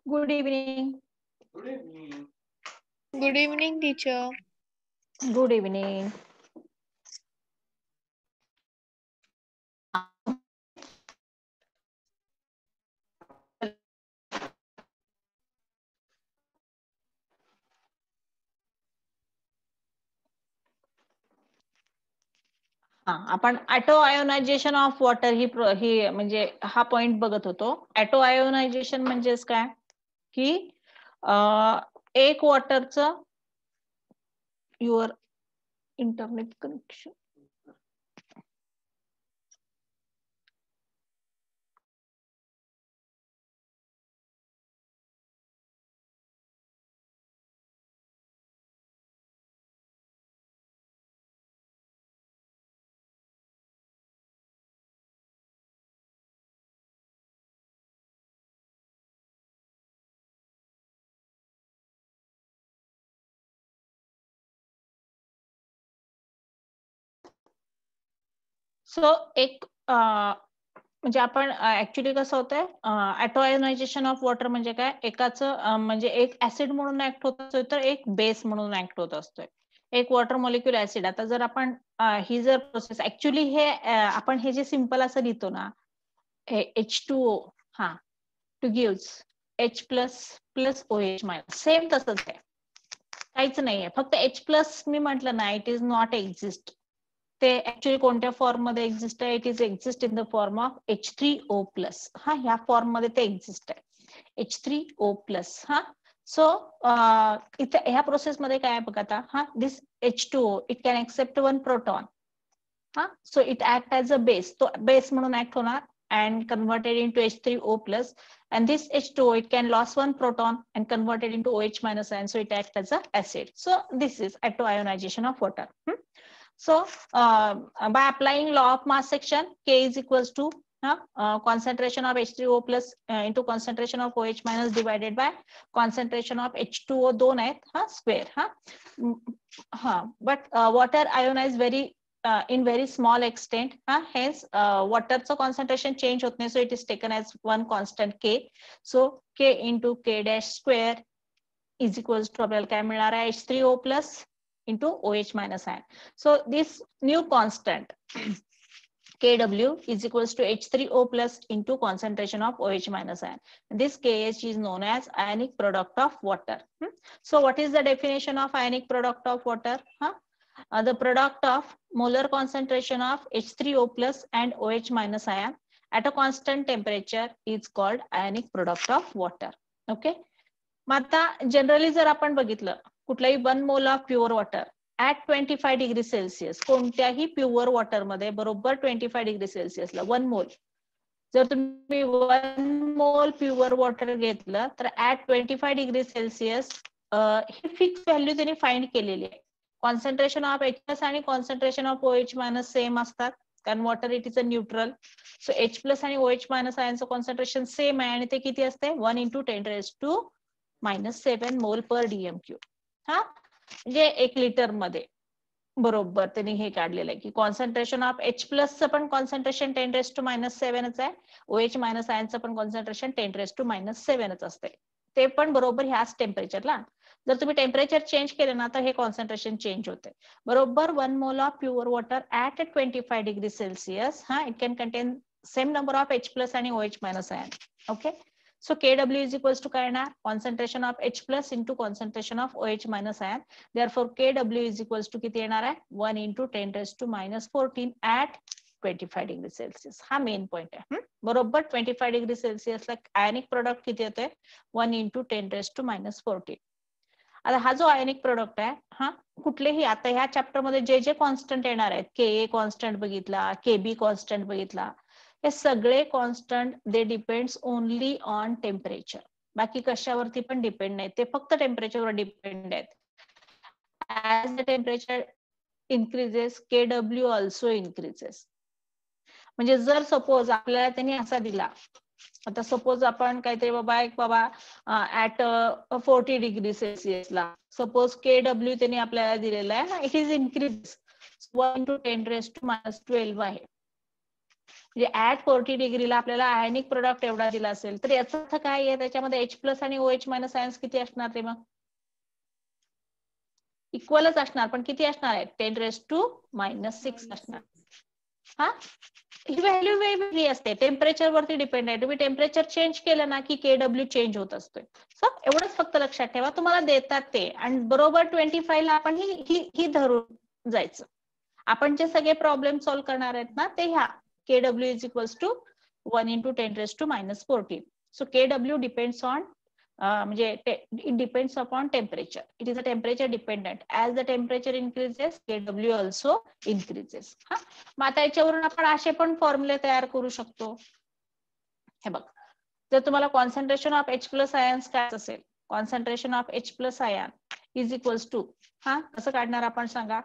Good evening. Good evening. Good evening, teacher. Good evening. आपण auto ionisation of water ही म्हणजे हा point बघत होतो. ॲटो आयोनायझेशन म्हणजेच काय की एक वॉटरचं युअर इंटरनेट कनेक्शन सो एक म्हणजे आपण ऍक्च्युली कसं होतंय ॲटो आयोनायझेशन ऑफ वॉटर म्हणजे काय एकाचं म्हणजे एक ऍसिड म्हणून ऍक्ट होत असतोय तर एक बेस म्हणून ऍक्ट होत असतोय. एक वॉटर मॉलिक्युल ऍसिड. आता जर आपण ही जर प्रोसेस ऍक्च्युली हे आपण हे जे सिंपल असं लिहितो ना H2O हा two gives H plus plus OH minus same तसंच आहे. काहीच नाहीये फक्त H+ मी म्हटलं ना इट इज नॉट एक्झिस्ट. ते ऍक्च्युली कोणत्या फॉर्म मध्ये एक्झिस्ट आहे it is exist in the form of H3O+. हा ह्या फॉर्म मध्ये ते एक्झिस्ट आहे H3O+. हा सो इथे ह्या प्रोसेस मध्ये काय बघा आता हा this H2O it can accept 1 proton. हा so it act as a base. तो बेस म्हणून ऍक्ट होणार and converted into H3O+, and this H2O it can lose 1 proton and converted into OH minus ion, so it acts as a acid. So this is auto ionization of water. So by applying law of mass section, K is equals to concentration of H3O+ into concentration of OH minus divided by concentration of H2O 2 आहेत square. But water ionize very in very small extent. Hence waterचं concentration change होत नाही, so it is taken as one constant K. So K into K dash square is equals to आपल्याला काय मिळणार आहे H3O+ into OH minus ion. So this new constant Kw is equals to H3O+ into concentration of OH minus ion. This KH is known as ionic product of water. So what is the definition of ionic product of water? The product of molar concentration of H3O+ and OH minus ion at a constant temperature is called ionic product of water. Okay. मग आता generally जर आपण बघितलं कुठलाही 1 mole of pure water at 25 degree Celsius कोणत्याही pure water मध्ये बरोबर 25 degree सेल्सिअसला 1 मोल जर तुम्ही 1 मोल प्युअर वॉटर घेतलं तर at 25 degree Celsius he fix value त्यांनी फाइंड केलेली आहे. कॉन्सन्ट्रेशन ऑफ H+ आणि concentration of OH minus same असतात कारण water it is a neutral. So H+ आणि OH मायनस आयनचं कॉन्सन्ट्रेशन सेम आहे आणि ते किती असते 1 × 10⁻⁻⁷ मोल पर DMQ. म्हणजे 1 लिटर मध्ये बरोबर त्यांनी हे काढलेलं आहे की कॉन्सन्ट्रेशन ऑफ H+ पण कॉन्सन्ट्रेशन 10⁻⁷ आहे. OH मायनस आयनचं पण कॉन्सन्ट्रेशन 10⁻⁷ असते. ते पण बरोबर ह्याच टेम्परेचरला. जर तुम्ही टेम्परेचर चेंज केलं ना तर हे कॉन्सन्ट्रेशन चेंज होते. बरोबर 1 mole of pure water at 25 degree Celsius it can content same number of H+ आणि OH minus ion. Okay. So Kw is equals to काय येणार concentration of H+ into concentration of OH minus ion. Therefore Kw is equals to किती येणार आहे 1 × 10⁻⁴ at 25 degree Celsius. हा main point आहे. बरोबर 25 degree सेल्सिअसला आयनिक प्रोडक्ट किती येतोय 1 × 10⁻⁴. आता हा जो आयनिक प्रोडक्ट आहे कुठलेही आता ह्या चॅप्टर मध्ये जे जे कॉन्स्टंट येणार आहेत Ka कॉन्स्टंट बघितला Kb कॉन्स्टंट बघितला हे सगळे constant they depends only on temperature. बाकी कशावरती पण डिपेंड नाही, ते फक्त टेम्परेचरवर डिपेंड आहेत. As the temperature increases Kw also increases. म्हणजे जर सपोज आपल्याला त्यांनी असा दिला आता सपोज आपण काहीतरी बाबा ऍट 40 डिग्री सेल्सिअसला सपोज Kw त्यांनी आपल्याला दिलेला आहे इट इज इन्क्रीज 1 × 10⁻⁻12 आहे. म्हणजे ऍट 40 डिग्रीला आपल्याला आयनिक प्रोडक्ट एवढा दिला असेल तर याचा अर्थ काय आहे, त्याच्यामध्ये H+ आणि OH- आयन्स किती असणार ते मग इक्वलच असणार, पण किती असणार आहे 10⁻⁻⁶ असणार. हा ही व्हॅल्यू वेगवेगळी असते, टेम्परेचर वरती डिपेंड आहे. तुम्ही टेम्परेचर चेंज केलं ना की KW चेंज होत असतोय. सो एवढंच फक्त लक्षात ठेवा, तुम्हाला देतात ते आणि बरोबर 25 ला आपण ही धरून जायचं. आपण जे सगळे प्रॉब्लेम सॉल्व्ह करणार आहेत ना ते ह्या KW is equals to 1 × 10⁻⁻14. So KW depends on म्हणजे it depends upon temperature. It is a temperature dependent. As the temperature increases, KW also increases. हा मग आता याच्यावरून आपण असे पण फॉर्म्युले तयार करू शकतो. हे बघ, जर तुम्हाला कॉन्सन्ट्रेशन ऑफ H+ आयन्स काय असेल, concentration of H+ ion is equals to हा कसं काढणार आपण सांगा,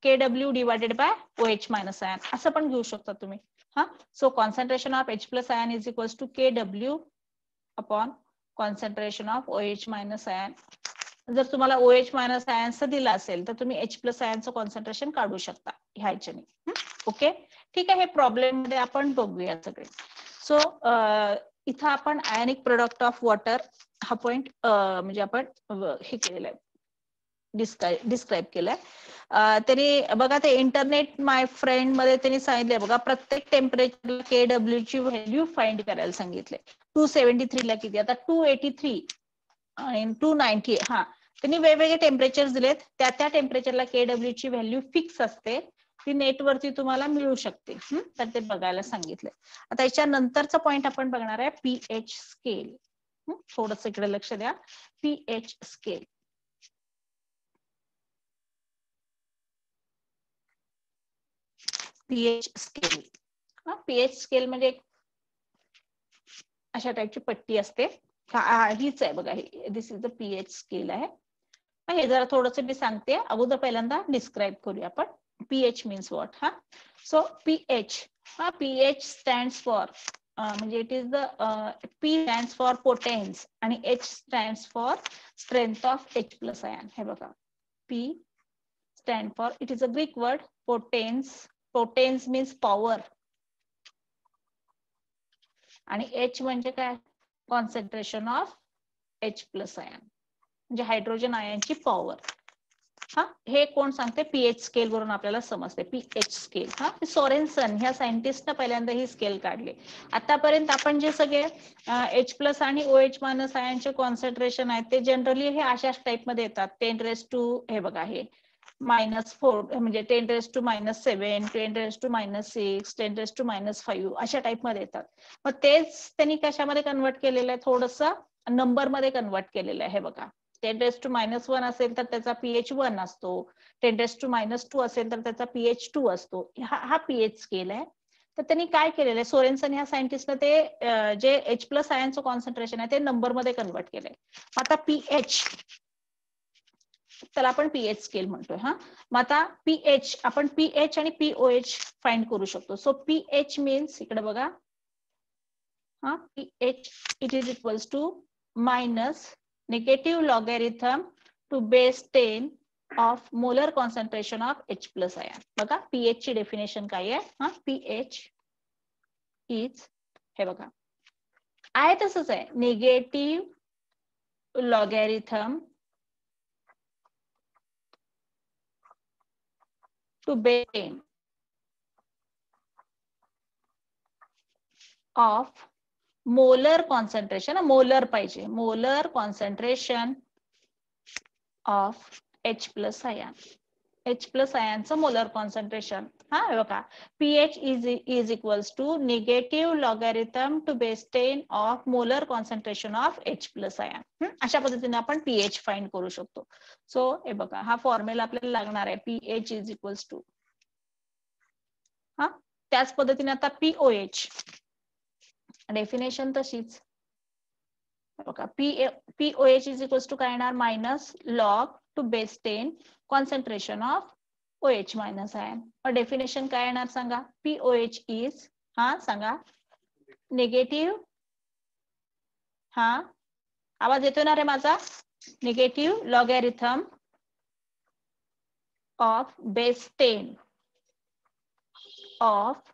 KW divided by OH- ion असं पण घेऊ शकता तुम्ही. हा so concentration of H+ ion is equals to KW upon concentration of OH- ion. जर तुम्हाला OH- आयन्स दिला असेल तर तुम्ही H+ आयनचं कॉन्सन्ट्रेशन काढू शकता ह्याच्याने. ओके, ठीक आहे. हे प्रॉब्लेम मध्ये आपण बघूया सगळे. सो इथं आपण आयनिक प्रोडक्ट ऑफ वॉटर हा पॉइंट म्हणजे आपण हे केलेलं आहे, डिस्क्राईब केलाय. त्यांनी बघा ते इंटरनेट माय फ्रेंड मध्ये त्यांनी सांगितलंय बघा, प्रत्येक टेम्परेचर KW ची व्हॅल्यू फाइंड करायला सांगितले. 273 ला किती, आता 283 आणि 290 हा त्यांनी वेगवेगळे टेम्परेचर दिलेत, त्या टेम्परेचरला KW ची व्हॅल्यू फिक्स असते, ती नेटवरती तुम्हाला मिळू शकते. तर ते बघायला सांगितलंय. आता याच्यानंतरचा पॉइंट आपण बघणार आहे pH स्केल. थोडस इकडे लक्ष द्या, pH scale. pH scale, pH scale म्हणजे अशा टाईपची पट्टी असते, हीच आहे बघा, दिस इज द pH स्केल आहे. हे जरा थोडस मी सांगते, अगोदर पहिल्यांदा डिस्क्राईब करूया आपण. pH means what. हा सो pH हा pH स्टँड्स फॉर म्हणजे it is the P stands for potence आणि H stands for strength of H+ ion. हे बघा, P stand for, it is a Greek word, potence. Potence means power आणि H म्हणजे काय, concentration of H+ ion म्हणजे hydrogen आयनची power. हा हे कोण सांगते, pH स्केल वरून आपल्याला समजते. pH स्केल हा सोरेन्सन ह्या सायंटिस्टने पहिल्यांदा ही स्केल काढली. आतापर्यंत आपण जे सगळे H+ आणि OH- आयनचे कॉन्सन्ट्रेशन आहेत ते जनरली हे अशाच टाइप मध्ये येतात. 10⁻, हे बघा हे -4 म्हणजे 10⁻⁻7, 10⁻⁻6, 10⁻⁻5 अशा टाइप मध्ये येतात. मग तेच त्यांनी कशामध्ये कन्वर्ट केलेलं आहे, थोडस नंबर मध्ये कन्वर्ट केलेलं आहे. हे बघा, 10⁻⁻1 असेल तर त्याचा pH 1 असतो, 10⁻⁻2 असेल तर त्याचा pH 2 असतो. हा pH स्केल आहे. तर त्यांनी काय केलेलं आहे, सोरेन्सन ह्या सायंटिस्टने ते जे H+ आयनचं कॉन्सन्ट्रेशन आहे ते नंबर मध्ये कन्वर्ट केलंय. आता pH, त्याला आपण pH स्केल म्हणतोय. हा मग आता pH, आपण pH आणि pOH फाइंड करू शकतो. सो pH मीन्स इकडे बघा, हा pH it is equals to minus negative logarithm to base 10 of molar concentration of H+ ion. बघा pH ची डेफिनेशन काय आहे, हा pH इज, हे बघा आहे तसंच आहे, negative logarithm to base 10 of molar concentration, molar पाहिजे, molar concentration of H+ ion. H+ आयनचं मोलर कॉन्सन्ट्रेशन. हा बघा, pH is equals to negative logarithm to base 10 of molar concentration of H+ ion. अशा पद्धतीने आपण pH फाइंड करू शकतो. So हे बघा, हा फॉर्म्युला आपल्याला लागणार आहे, pH इज इक्वल्स टू, हा त्याच पद्धतीने आता pOH डेफिनेशन तशीच बघा, pOH इज इक्वल्स टू काय येणार, minus log to base 10 concentration of OH- ion. Definition काय येणार सांगा, pOH इज, हा सांगा, निगेटिव्ह, हा आवाज येतोय ना रे माझा, negative logarithm of base 10 of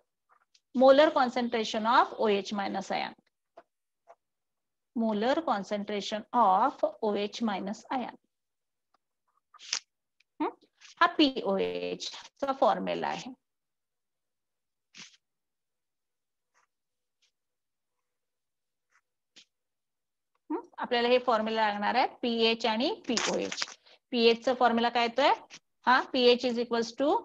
molar concentration of OH minus ion. Molar concentration of OH minus ion. हा POH चा फॉर्म्युला आहे. आपल्याला हे फॉर्म्युला लागणार आहे पीएच आणि पीओएच. पीएच चा फॉर्म्युला काय येतोय? हा pH is equals to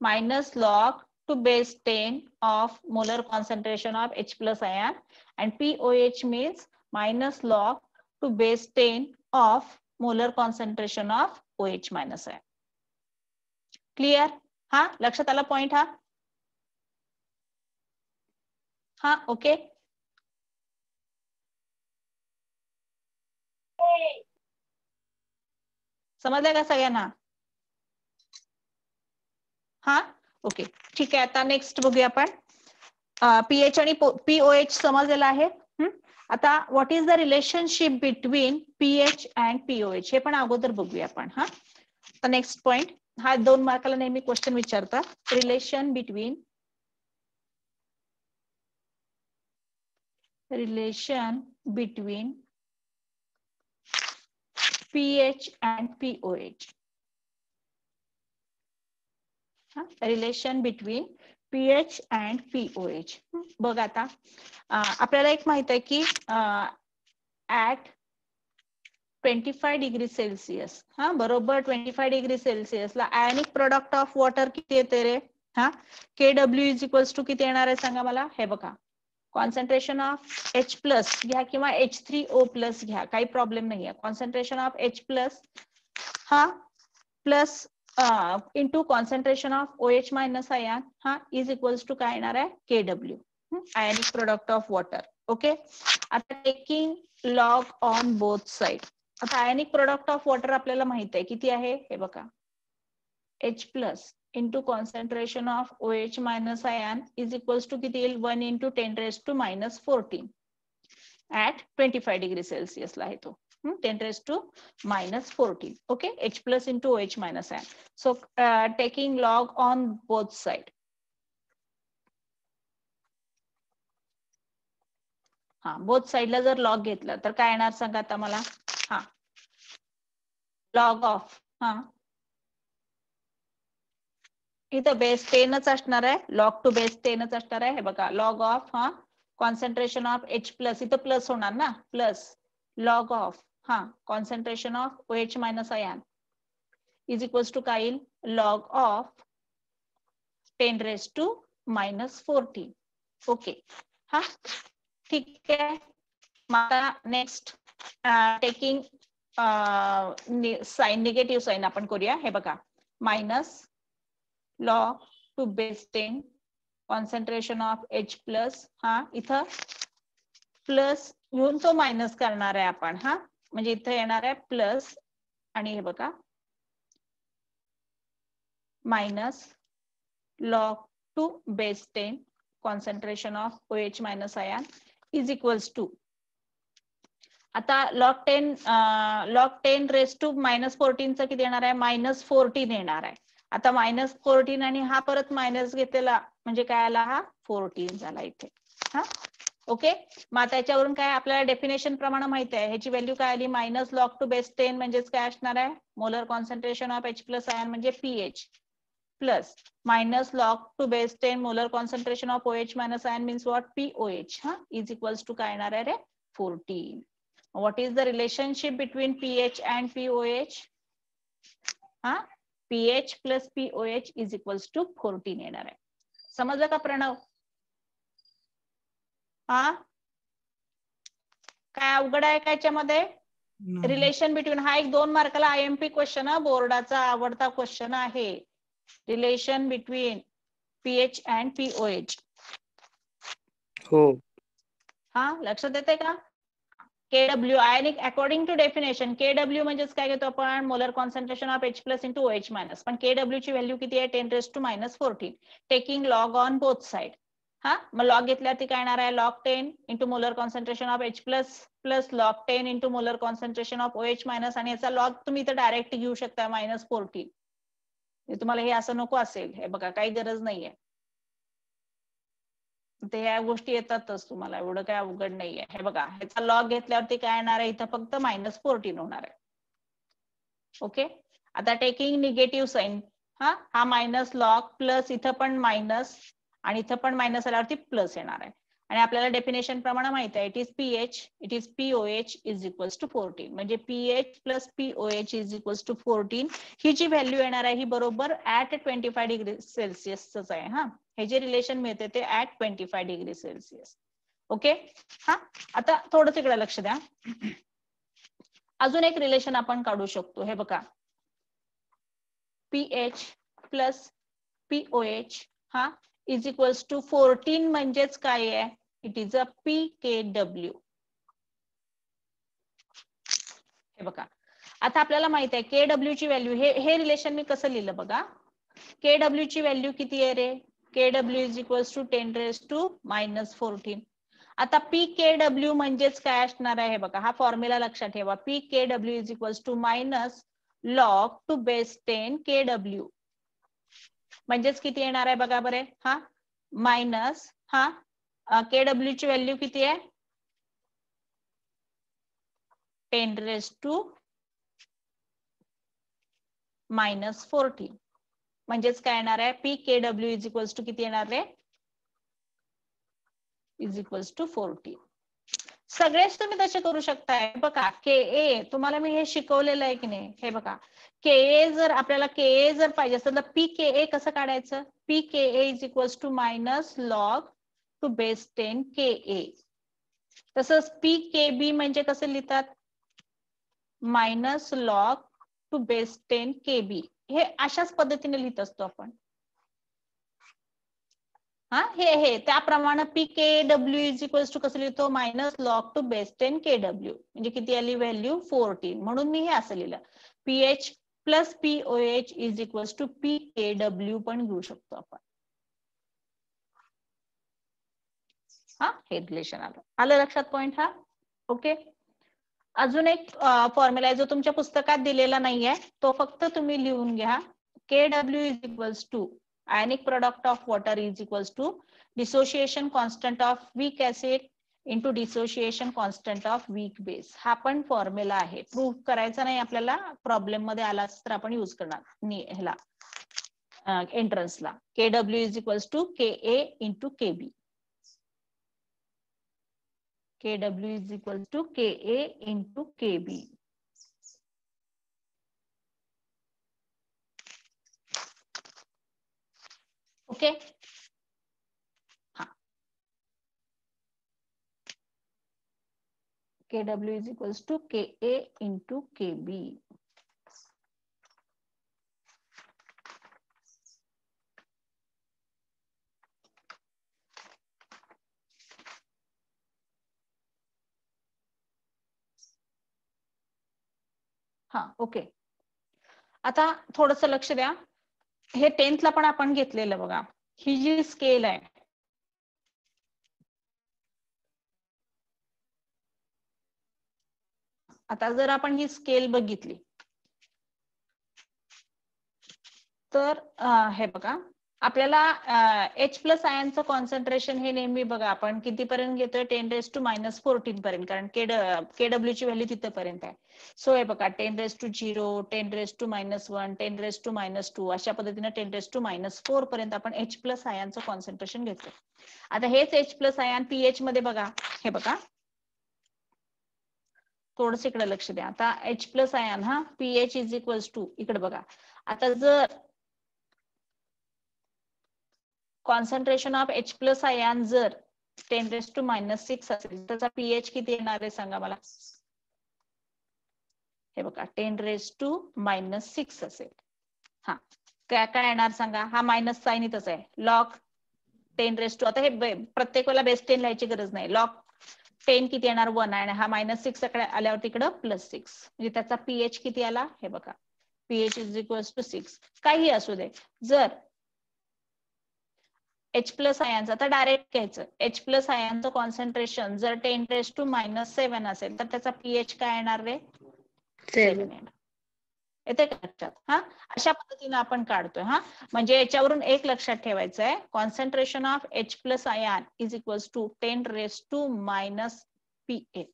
minus log to base 10 of molar concentration of H plus ion, and POH means minus log to base 10 of molar concentration of OH minus ion. Clear? हा लक्षात आला point हा? हा okay. समजलं का सगळ्यांना? हा okay ठीक आहे. आता नेक्स्ट बघूया आपण. पीएच आणि पीओएच समजलेला आहे. आता what is the relationship between pH and pOH हे पण अगोदर बघूया आपण. हा आता नेक्स्ट पॉइंट हा 2 मार्काला नेहमी क्वेश्चन विचारतात. Relation between pH and pOH. Relation between pH and pOH. बघ आता आपल्याला एक माहित आहे की ऍट 25 डिग्री सेल्सिअस हा बरोबर 25 डिग्री सेल्सिअसला आयनिक प्रोडक्ट ऑफ वॉटर किती येते रे? हा KW इज इक्वल्स टू किती येणार आहे सांगा मला. हे बघा कॉन्सन्ट्रेशन ऑफ H प्लस घ्या किंवा H3O प्लस घ्या, काही प्रॉब्लेम नाहीये. कॉन्सन्ट्रेशन ऑफ H प्लस हा plus into concentration of OH minus ion हा इज इक्वल्स टू काय येणार आहे? KW ionic product of water. Okay. आता taking log on both side. आता आयनिक प्रोडक्ट ऑफ वॉटर आपल्याला माहित आहे किती आहे? हे बघा H plus into concentration of OH minus ion is equals to किती येईल? 1 into 10 raised to -14 at 25 degree सेल्सिअसला आहे तो. 10 raised to -14. Okay, H plus into OH minus ion. So taking log on both side. हा both साइडला जर log घेतला तर काय येणार सांगा आता मला. हा लॉग ऑफ हा इथं बेस 10च असणार आहे. लॉग टू बेस 10च असणार आहे. हे बघा लॉग ऑफ हा कॉन्सन्ट्रेशन ऑफ H प्लस इथं प्लस होणार ना, प्लस लॉग ऑफ हा concentration of OH minus ion is equals to काय येईल? Log of 10 raised to -14. Okay हा ठीक आहे. आता next taking sign negative sign आपण करूया. हे बघा minus log to base 10 concentration of H plus हा इथं प्लस घेऊन तो मायनस करणार आहे आपण. हा म्हणजे इथं येणार आहे प्लस आणि हे बघा minus log to base 10 concentration of OH minus ion is equals to आता log 10 raised to -14 चं किती येणार आहे? -14 येणार आहे. आता -14 आणि हा परत मायनस घेतलेला म्हणजे काय आला? हा 14 झाला इथे. हा ओके. मग त्याच्यावरून काय आपल्याला डेफिनेशन प्रमाणे माहिती आहे ह्याची व्हॅल्यू काय आली? मायनस लॉग टू बेस 10 म्हणजेच काय असणार आहे? Molar concentration of H plus ion म्हणजे pH plus minus log to base 10 molar concentration of OH minus ion means what? POH is equals to काय येणार आहे रे? 14. What is the relationship between pH and POH? pH plus POH is equals to 14 येणार आहे. समजलं का प्रणव? हा काय अवघड आहे का याच्यामध्ये? रिलेशन बिटवीन हा एक 2 मार्काला IMP क्वेश्चन हा बोर्डाचा आवडता क्वेश्चन आहे. Relation between pH and pOH. हो हा लक्षात येते का? KW ionic according to definition KW म्हणजेच काय घेतो आपण? Molar concentration of H plus into OH minus. पण KW ची व्हॅल्यू किती आहे? 10 raised to -14. Taking log on both side. हा मग लॉग घेतल्यावरती काय येणार आहे? Log 10 into molar concentration of H plus plus log 10 into molar concentration of OH minus आणि याचा लॉग तुम्ही इथं डायरेक्ट घेऊ शकता -14. तुम्हाला हे असं नको असेल. हे बघा काही गरज नाहीये. ते या गोष्टी येतातच तुम्हाला, एवढं काय अवघड नाहीये. हे बघा, ह्याचा लॉग घेतल्यावरती काय येणार आहे, इथं फक्त -14 होणार आहे. ओके, आता टेकिंग निगेटिव्ह साइन, हा मायनस लॉग प्लस इथं पण मायनस आणि इथं पण मायनस आल्यावरती प्लस येणार आहे. आणि आपल्याला डेफिनेशन प्रमाणे माहित आहे, it is POH is equals to 14. म्हणजे PH plus POH is equals to 14. ही जी व्हॅल्यू येणार आहे ही बरोबर ऍट 25 डिग्री सेल्सिअसच आहे. हे जे रिलेशन मिळते ते ऍट 25 डिग्री सेल्सिअस. ओके, आता थोडं तिकडे लक्ष द्या. अजून एक रिलेशन आपण काढू शकतो. हे बघा, PH plus POH is equals to 14 म्हणजेच काय आहे, इट इज अ PKW. हे बघा, आता आपल्याला माहित आहे KW ची व्हॅल्यू, हे रिलेशन मी कसं लिहिलं बघा, KW ची व्हॅल्यू किती आहे रे, KW इज इक्वल्स टू 10⁻⁻14. आता PKW म्हणजेच काय असणार आहे, हे बघा, हा फॉर्म्युला लक्षात ठेवा. PKW is equals to minus log to base 10 KW. म्हणजेच किती येणार आहे बघा बरे, मायनस KW ची व्हॅल्यू किती आहे, 10⁻⁻14. म्हणजेच काय येणार आहे, PKW इज इक्वल्स टू किती येणार रे, इज इक्वल्स टू 14. सगळेच तुम्ही तसे करू शकताय. बघा, KA तुम्हाला मी हे शिकवलेलं आहे की नाही, हे बघा, KA जर आपल्याला KA जर पाहिजे असेल तर PKA कसं काढायचं, PKA is equals to minus log to base 10 KA. तसंच PKB म्हणजे कसं लिहितात, minus log to base 10 KB. हे अशाच पद्धतीने लिहित असतो आपण. हे त्याप्रमाणे PKW इज इक्वल्स टू कसं लिहितो, minus log to base 10 KW. म्हणजे किती आली व्हॅल्यू, 14. म्हणून मी हे असं लिहिलं. PH plus POH is equals to PKW पण घेऊ शकतो आपण. हे रिलेशन आलं लक्षात पॉइंट. ओके, अजून एक फॉर्म्युला आहे जो तुमच्या पुस्तकात दिलेला नाहीये, तो फक्त तुम्ही लिहून घ्या. KW is equals to ionic product of water is equals to dissociation constant of weak acid into dissociation constant of weak base. हा पण फॉर्म्युला आहे, प्रूव्ह करायचा नाही आपल्याला, प्रॉब्लेम मध्ये आला तर आपण युज करणार ह्याला एंट्रन्सला. KW is equals to KA into KB. KW is equal to KA into KB. Okay. KW is equals to KA into KB. Okay. आता थोडंसं लक्ष द्या, हे 10th ला पण आपण घेतलेलं बघा, ही जी स्केल आहे, आता जर आपण ही स्केल बघितली तर हे बघा, आपल्याला H प्लस आयनचं कॉन्सन्ट्रेशन हे नेहमी बघा आपण कितीपर्यंत घेतोय, 10⁻⁻14 पर्यंत, कारण KW ची व्हॅल्यू तिथपर्यंत आहे. सो हे बघा, 10⁻0, 10⁻⁻1, 10⁻2 अशा पद्धतीने 10⁻⁻4 पर्यंत आपण H प्लस आयनचं कॉन्सन्ट्रेशन घेतोय. आता हेच H प्लस आयन पीएच मध्ये बघा, हे बघा, थोडंसं इकडे लक्ष द्या. आता H plus ion pH is equals to, इकडे बघा, आता जर concentration of H plus ion जर 10⁻⁻6 असेल, त्याचा पीएच किती येणार आहे सांगा मला. हे बघा, 10⁻⁻6 असेल. काय येणार सांगा, हा मायनस साइन इथंच आहे, लॉग 10⁻, आता हे प्रत्येक वेळेला बेस 10 लिहायची गरज नाही, लॉग 10 किती येणार, 1 आहे, आणि हा -6 आल्यावर तिकडं +6, म्हणजे त्याचा पीएच किती आला, हे बघा, पीएच इज इक्वल्स टू 6. काही असू दे, जर H प्लस आयनचं, आता डायरेक्ट घ्यायचं, H प्लस आयनचं कॉन्सन्ट्रेशन जर 10⁻⁻7 असेल तर त्याचा पीएच काय येणार रे, 7 येणार. येते का लक्षात? हा, अशा पद्धतीने आपण काढतोय. हा, म्हणजे याच्यावरून एक लक्षात ठेवायचं आहे, concentration of H plus ion is equals to 10⁻⁻⁻.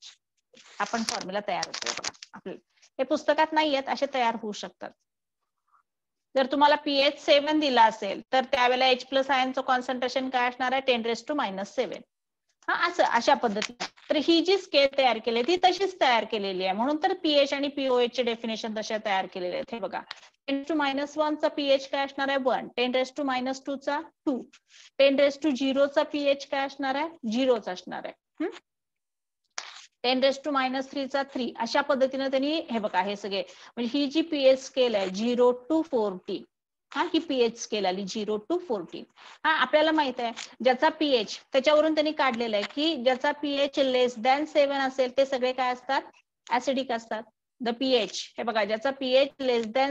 आपण फॉर्म्युला तयार होतो आपल्याला. हे पुस्तकात नाही आहेत, असे तयार होऊ शकतात. जर तुम्हाला pH 7 दिला असेल तर त्यावेळेला H प्लस आयनचं कॉन्सन्ट्रेशन काय असणार आहे? 10⁻⁻�7. हा, असं अशा पद्धतीने. तर ही जी स्केल तयार केली ती तशीच तयार केलेली आहे, म्हणून तर pH आणि pOH चे डेफिनेशन तशा तयार केलेले आहेत. हे बघा, 10⁻⁻1 चा pH काय असणार आहे? 1. 10⁻⁻2 चा 2. 10⁻0 चा pH काय असणार आहे? 0 असणार आहे. 10⁻³ चा 3. अशा पद्धतीने त्यांनी हे बघा, हे सगळे म्हणजे ही जी pH स्केल आहे 0 to 14. हा, ही pH स्केल आली 0 to 14. हा, आपल्याला माहित आहे ज्याचा pH त्याच्यावरून त्यांनी काढलेलं आहे की ज्याचा pH <<7 असेल ते सगळे काय असतात? ऍसिडिक असतात. द pH, हे बघा, ज्याचा pH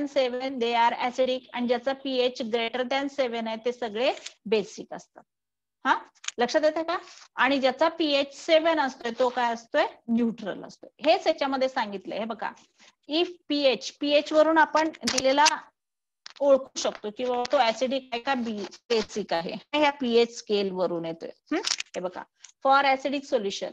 <<7 दे आर ऍसिडिक, आणि ज्याचा pH <<7 आहे ते सगळे बेसिक असतात. हा, लक्षात येते का? आणि ज्याचा pH 7 असतोय तो काय असतोय? न्यूट्रल असतोय. हेच याच्यामध्ये सांगितलंय. हे बघा, इफ pH वरून आपण दिलेला ओळखू शकतो किंवा तो ऍसिडिक आहे का बेसिक आहे, ह्या pH स्केल वरून येतोय. हे बघा, फॉर ऍसिडिक सोल्युशन,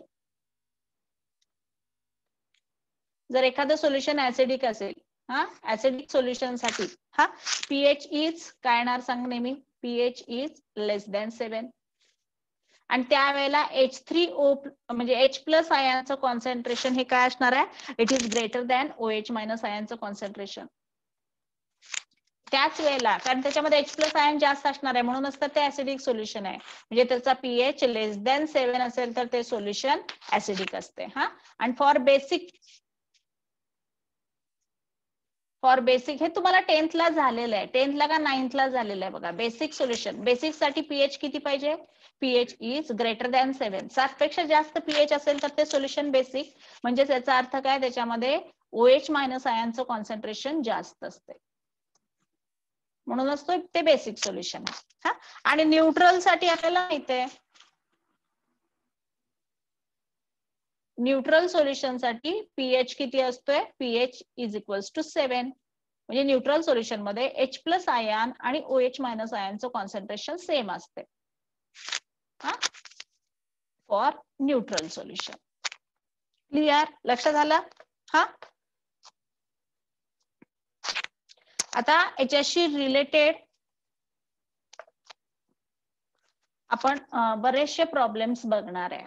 जर एखादं सोल्युशन ऍसिडिक असेल, हा, ऍसिडिक सोल्युशन साठी हा pH इज काय येणार सांग नेहमी? pH is <<7. आणि त्यावेळेला H3O म्हणजे H प्लस आयनचं कॉन्सन्ट्रेशन हे काय असणार आहे? It is greater than OH minus आयनचं कॉन्सन्ट्रेशन. त्याच वेळेला, कारण त्याच्यामध्ये H प्लस आयन जास्त असणार आहे म्हणूनच तर ते ऍसिडिक सोल्युशन आहे. म्हणजे त्याचा pH <<7 असेल तर ते सोल्युशन ऍसिडिक असते. हा, आणि फॉर बेसिक हे तुम्हाला 10th ला झालेलं आहे. 10th ला का 9th ला झालेलं आहे बघा. बेसिक सोल्युशन, बेसिक साठी pH किती पाहिजे? pH is greater than 7. 7 पेक्षा जास्त pH असेल तर ते सोल्युशन बेसिक, म्हणजे याचा अर्थ काय? त्याच्यामध्ये OH मायनस आयनचं कॉन्सन्ट्रेशन जास्त असते, म्हणूनच ते बेसिक सोल्युशन आहे. हा, आणि न्यूट्रल साठी आपल्याला माहित आहे, न्यूट्रल सोल्युशन साठी pH किती असतोय? pH is equals to 7. म्हणजे न्यूट्रल सोल्युशन मध्ये H प्लस आयन आणि OH मायनस आयनचं कॉन्सन्ट्रेशन सेम असते. For neutral solution. क्लिअर? लक्षात आलं? हा, आता याच्याशी रिलेटेड आपण बरेचसे प्रॉब्लेम्स बघणार आहे.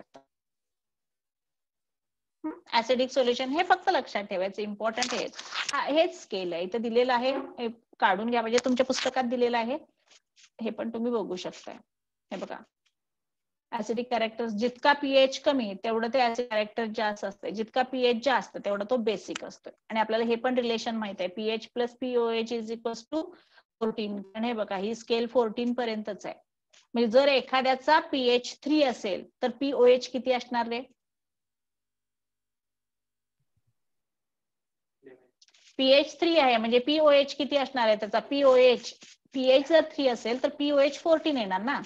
ऍसिडिक सोल्युशन हे फक्त लक्षात ठेवायचं, इम्पॉर्टंट हेच स्केल आहे, इथे दिलेलं आहे, हे काढून घ्या, म्हणजे तुमच्या पुस्तकात दिलेलं आहे, हे पण तुम्ही बघू शकताय. हे बघा, ऍसिडिक कॅरेक्टर्स, जितका pH कमी तेवढं ते ऍसिडिक कॅरेक्टर जास्त असते, जितका pH जास्त तेवढा तो बेसिक असतो. आणि आपल्याला हे पण रिलेशन माहित आहे, pH plus pOH is equals to 14. आणि हे बघा, ही स्केल 14 पर्यंतच आहे. म्हणजे जर एखाद्याचा pH 3 असेल तर pOH किती असणार रे? pH 3 आहे म्हणजे pOH किती असणार आहे त्याचा? pH जर 3 असेल तर pOH 14 येणार ना.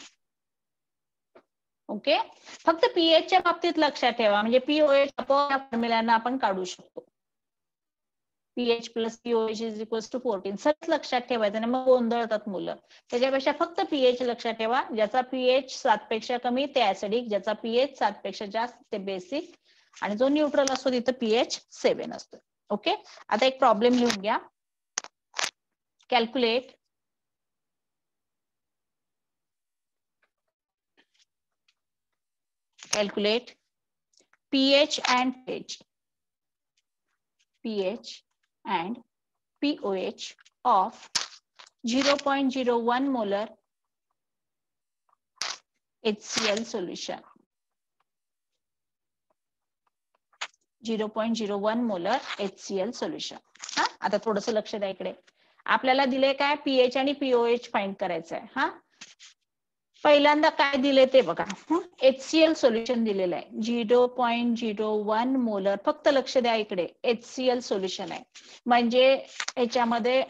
ओके, फक्त pH च्या बाबतीत लक्षात ठेवा, म्हणजे pOH फॉर्म्युलाना आपण काढू शकतो. pH plus pOH is equals to 14. सगळं लक्षात ठेवायचं नाही, मग गोंधळतात मुलं. त्याच्यापेक्षा फक्त pH लक्षात ठेवा. ज्याचा pH 7 पेक्षा कमी ते ऍसिडिक, ज्याचा pH 7 पेक्षा जास्त ते बेसिक, आणि जो न्यूट्रल असतो तिथं pH 7 असतो. ओके, आता एक प्रॉब्लेम लिहून घ्या. Calculate pH and pOH of 0.01 molar HCl solution. 0.01 molar HCl solution. हा, आता थोडंसं लक्ष द्या इकडे. आपल्याला दिले काय? pH आणि pOH फाइंड करायचं आहे. हा, पहिल्यांदा काय दिले ते बघा. HCl सोल्युशन दिलेलं आहे 0.01 मोलर. फक्त लक्ष द्या इकडे, HCl सोल्युशन आहे म्हणजे याच्यामध्ये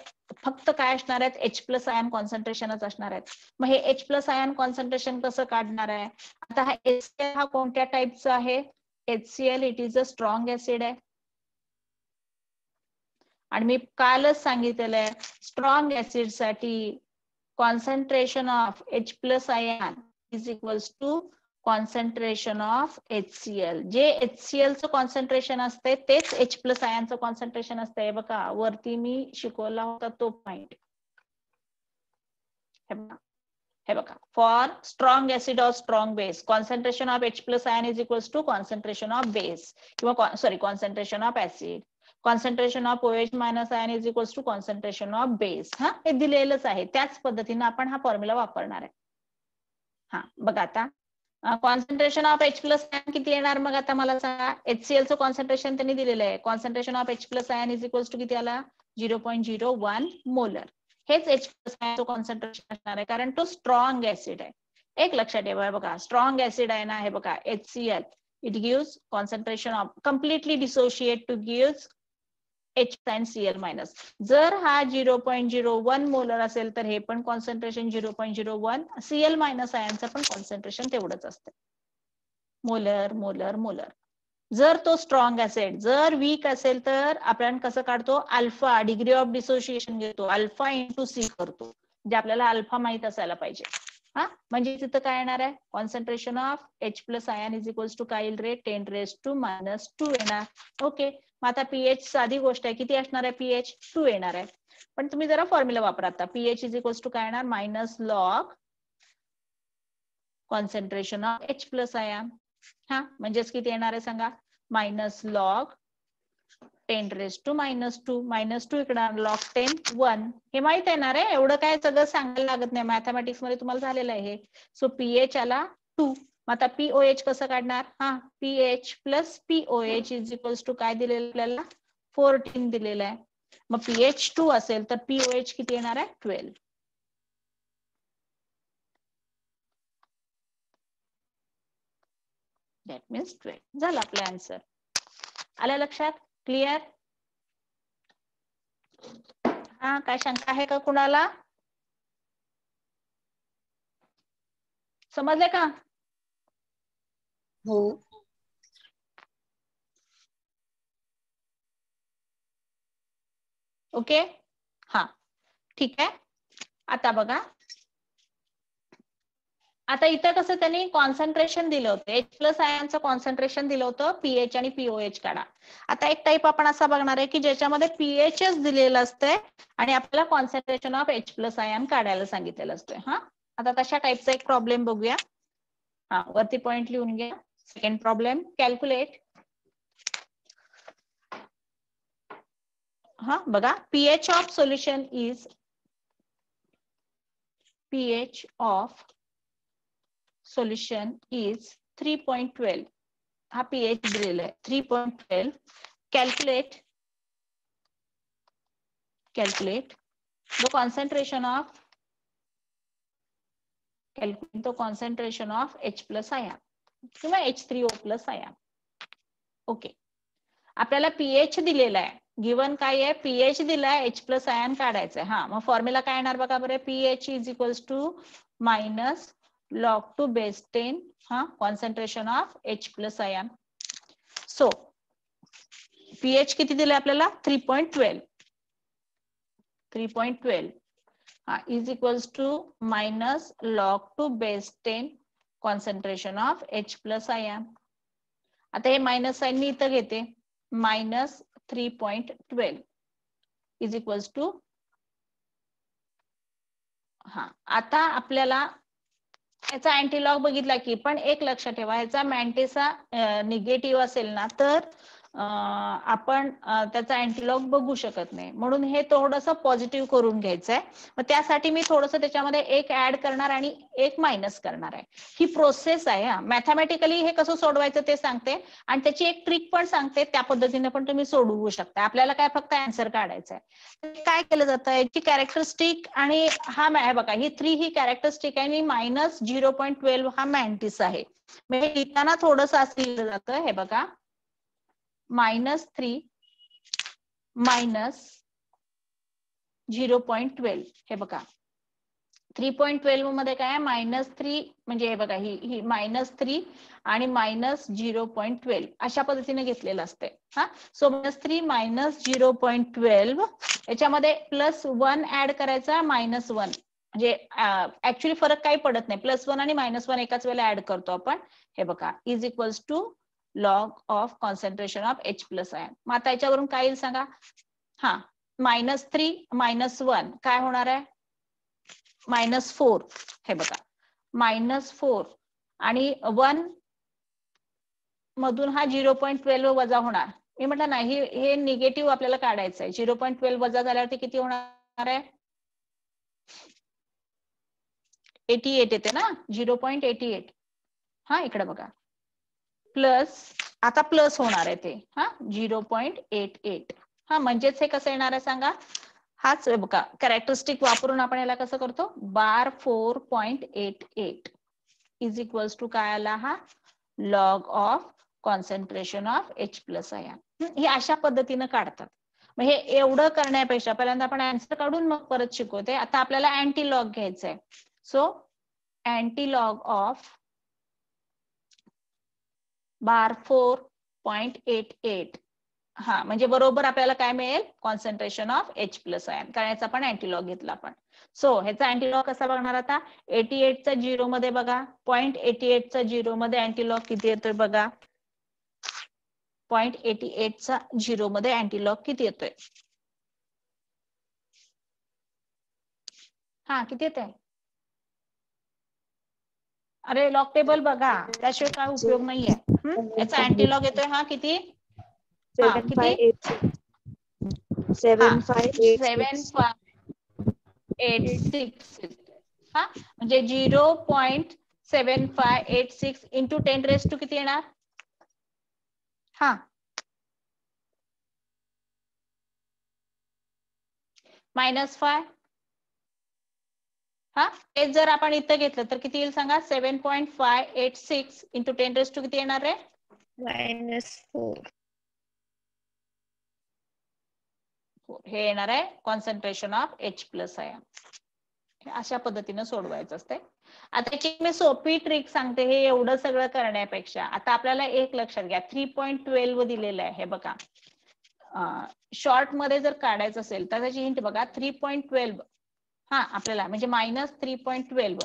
फक्त काय असणार आहेत? H प्लस आयन कॉन्सन्ट्रेशनच असणार आहेत. मग हे H प्लस आयन कॉन्सन्ट्रेशन कसं काढणार आहे? आता हा HCl हा कोणत्या टाईपचा आहे? HCl it is a strong acid आहे. आणि मी कालच सांगितलेलं आहे स्ट्रॉंग ऍसिड साठी concentration of H plus ion is equals to concentration of HCl. जे HCl चं कॉन्सन्ट्रेशन असते तेच H प्लस आयनचं कॉन्सन्ट्रेशन असते. बघा वरती मी शिकवला होता तो पॉइंट. हे बघा फॉर स्ट्रॉंग ऍसिड और strong base concentration of H plus ion is equals to concentration of base किंवा sorry concentration of acid. Concentration of OH minus ion is equals to concentration of base. हा हे दिलेलंच आहे. त्याच पद्धतीने आपण हा formula वापरणार आहे. हा बघा आता concentration of H plus ion किती येणार मग आता मला सांगा. HCl चं कॉन्सन्ट्रेशन त्यांनी दिलेलं आहे. Concentration of H plus ion is equals to किती आला 0.01 मोलर. हेच H प्लस आयनचं कॉन्सन्ट्रेशन असणार आहे कारण तो स्ट्रॉंग ऍसिड आहे. एक लक्षात ठेवा बघा स्ट्रॉंग ऍसिड आहे ना हे बघा HCl it gives concentration of completely dissociate two gives H and Cl minus. जर हा 0.01 मोलर असेल तर हे पण कॉन्सन्ट्रेशन 0.01 Cl मायनस आयनचं पण कॉन्सन्ट्रेशन तेवढंच असतं. Molar molar molar. जर तो स्ट्रॉंग असेल जर वीक असेल तर आपण कसं काढतो अल्फा डिग्री ऑफ डिसोसिएशन घेतो अल्फा इंटू सी करतो. जे आपल्याला अल्फा माहित असायला पाहिजे. हा म्हणजे तिथं काय येणार आहे concentration of H plus ion is equals to काय येईल रे 10⁻² येणार. ओके मग आता पीएच साधी गोष्ट आहे किती असणार आहे पीएच 2 येणार आहे. पण तुम्ही जरा फॉर्म्युला वापरा आता पीएच इज इक्वल्स टू काय येणार minus log concentration of H plus ion. हा म्हणजेच किती येणार आहे सांगा मायनस लॉग 10⁻². -2 इकडे लॉग 10 1 हे माहित येणार आहे. एवढं काय सगळं सांगायला लागत नाही मॅथमॅटिक्स मध्ये तुम्हाला झालेलं आहे. सो पीएच आला 2. आता पीओएच कसं काढणार हा pH plus pOH is equals to काय दिलेलं आपल्याला 14 दिलेलं आहे. मग पीएच 2 असेल तर पीओएच किती येणार आहे 12. दॅट मीन्स 12 झालं आपलं आन्सर. आलं लक्षात क्लिअर. हा काय शंका आहे का कुणाला समजले का. हो ओके हा ठीक आहे. आता बघा आता इथं कसं त्यांनी कॉन्सन्ट्रेशन दिलं होतं H प्लस आयनचं कॉन्सन्ट्रेशन दिलं होतं पीएच आणि पीओएच काढा. आता एक टाईप आपण असा बघणार आहे की ज्याच्यामध्ये पीएचच दिलेलं असतंय आणि आपल्याला concentration of H plus ion काढायला सांगितलेलं असतंय. हा आता तशा टाईपचा एक प्रॉब्लेम बघूया. हा वरती पॉइंट लिहून घ्या. Second problem calculate. हा बघा pH of solution is pH of solution is 3.12. हा pH दिलेला आहे 3.12. calculate the concentration of H plus ion किंवा H3O plus ion. ओके आपल्याला pH दिलेला आहे गिवन काय आहे पीएच दिलाय H प्लस आयन काढायचंय. हा मग फॉर्म्युला काय येणार बघा बरं pH is equals to minus log 2 base 10 हा concentration of H plus ion. So pH किती दिलंय आपल्याला 3.12 हा is equals to minus log 2 base 10 concentration of H plus ion. आता हे मायनस साइन मी इथं घेते मायनस 3.12 इज इक्वल्स टू हा आता आपल्याला याचा अँटीलॉग बघितला की पण एक लक्षात ठेवा याचा मॅन्टेसा निगेटिव्ह असेल ना तर आपण त्याचा अँटीलॉग बघू शकत नाही म्हणून हे थोडंसं पॉझिटिव्ह करून घ्यायचंय. मग त्यासाठी मी थोडंसं त्याच्यामध्ये एक ऍड करणार आणि एक मायनस करणार आहे. ही प्रोसेस आहे. हा मॅथमॅटिकली हे कसं सोडवायचं ते सांगते आणि त्याची एक ट्रिक पण सांगते त्या पद्धतीने पण तुम्ही सोडवू शकता. आपल्याला काय फक्त आन्सर काढायचं आहे. काय केलं जातं याची कॅरेक्टरिस्टिक आणि हा बघा ही 3 ही कॅरेक्टरिस्टिक आहे आणि मायनस 0.12 हा मॅन्टिस आहे. म्हणजे लिहिताना थोडंसं असं लिहिलं जातं हे बघा -3 - 0.12 हे बघा 3.12 मध्ये काय -3 म्हणजे हे बघा ही -3 आणि -0.12 अशा पद्धतीने घेतलेलं असते हा. सो -3 -0.12 याच्यामध्ये +1 ऍड करायचा -1 म्हणजे ऍक्च्युली फरक काही पडत नाही. +1 आणि -1 एकाच वेळेला ऍड करतो आपण. हे बघा is equals to log of concentration of H plus ion. मग आता याच्यावरून काय येईल सांगा. हा -3 -1 काय होणार आहे -4. हे बघा -4 आणि 1 मधून हा 0.12 वजा होणार. मी म्हटलं नाही हे निगेटिव्ह आपल्याला काढायचं आहे. 0.12 वजा झाल्यावरती किती होणार आहे 88 येते ना 0.88. हा इकडे बघा प्लस आता प्लस होणार आहे ते हा 0.88. हा म्हणजेच हे कसं येणार आहे सांगा. हाच बघा कॅरेक्टरिस्टिक वापरून आपण याला कसं करतो बार 4.88 इज इक्वल्स टू काय आला हा log of concentration of H plus ion. हे अशा पद्धतीनं काढतात. मग हे एवढं करण्यापेक्षा पहिल्यांदा आपण आन्सर काढून मग परत शिकवते. आता आपल्याला अँटी लॉग घ्यायचं आहे. सो अँटी लॉग ऑफ बार 4.88 हा म्हणजे बरोबर आपल्याला काय मिळेल concentration of H plus ion. कारण याचा आपण अँटीलॉग घेतला आपण. सो ह्याचा अँटीलॉग कसा बघणार आता 88 चा 0 मध्ये बघा 0.88 चा 0 मध्ये अँटीलॉग किती येतोय बघा 0.88 चा 0 मध्ये अँटीलॉग किती येतोय हा किती येतोय. अरे लॉग टेबल बघा त्याशिवाय काय उपयोग नाहीये. याचा अँटीलॉग येतोय हा किती हा किती 7586 हा म्हणजे 0.7586 इंटू 10⁻² किती येणार हा -5 हा हे जर आपण इथं घेतलं तर किती येईल सांगा 7.586 इंटू 10⁻² किती येणार आहे -4. हे येणार आहे concentration of H plus ion. अशा पद्धतीने सोडवायचं असते. आता याची मी सोपी ट्रिक सांगते. हे एवढं सगळं करण्यापेक्षा आता आपल्याला एक लक्षात घ्या 3.12 दिलेलं आहे. हे बघा शॉर्ट मध्ये जर काढायचं असेल तर त्याची हिंट बघा 3.12 हा आपल्याला म्हणजे -3.12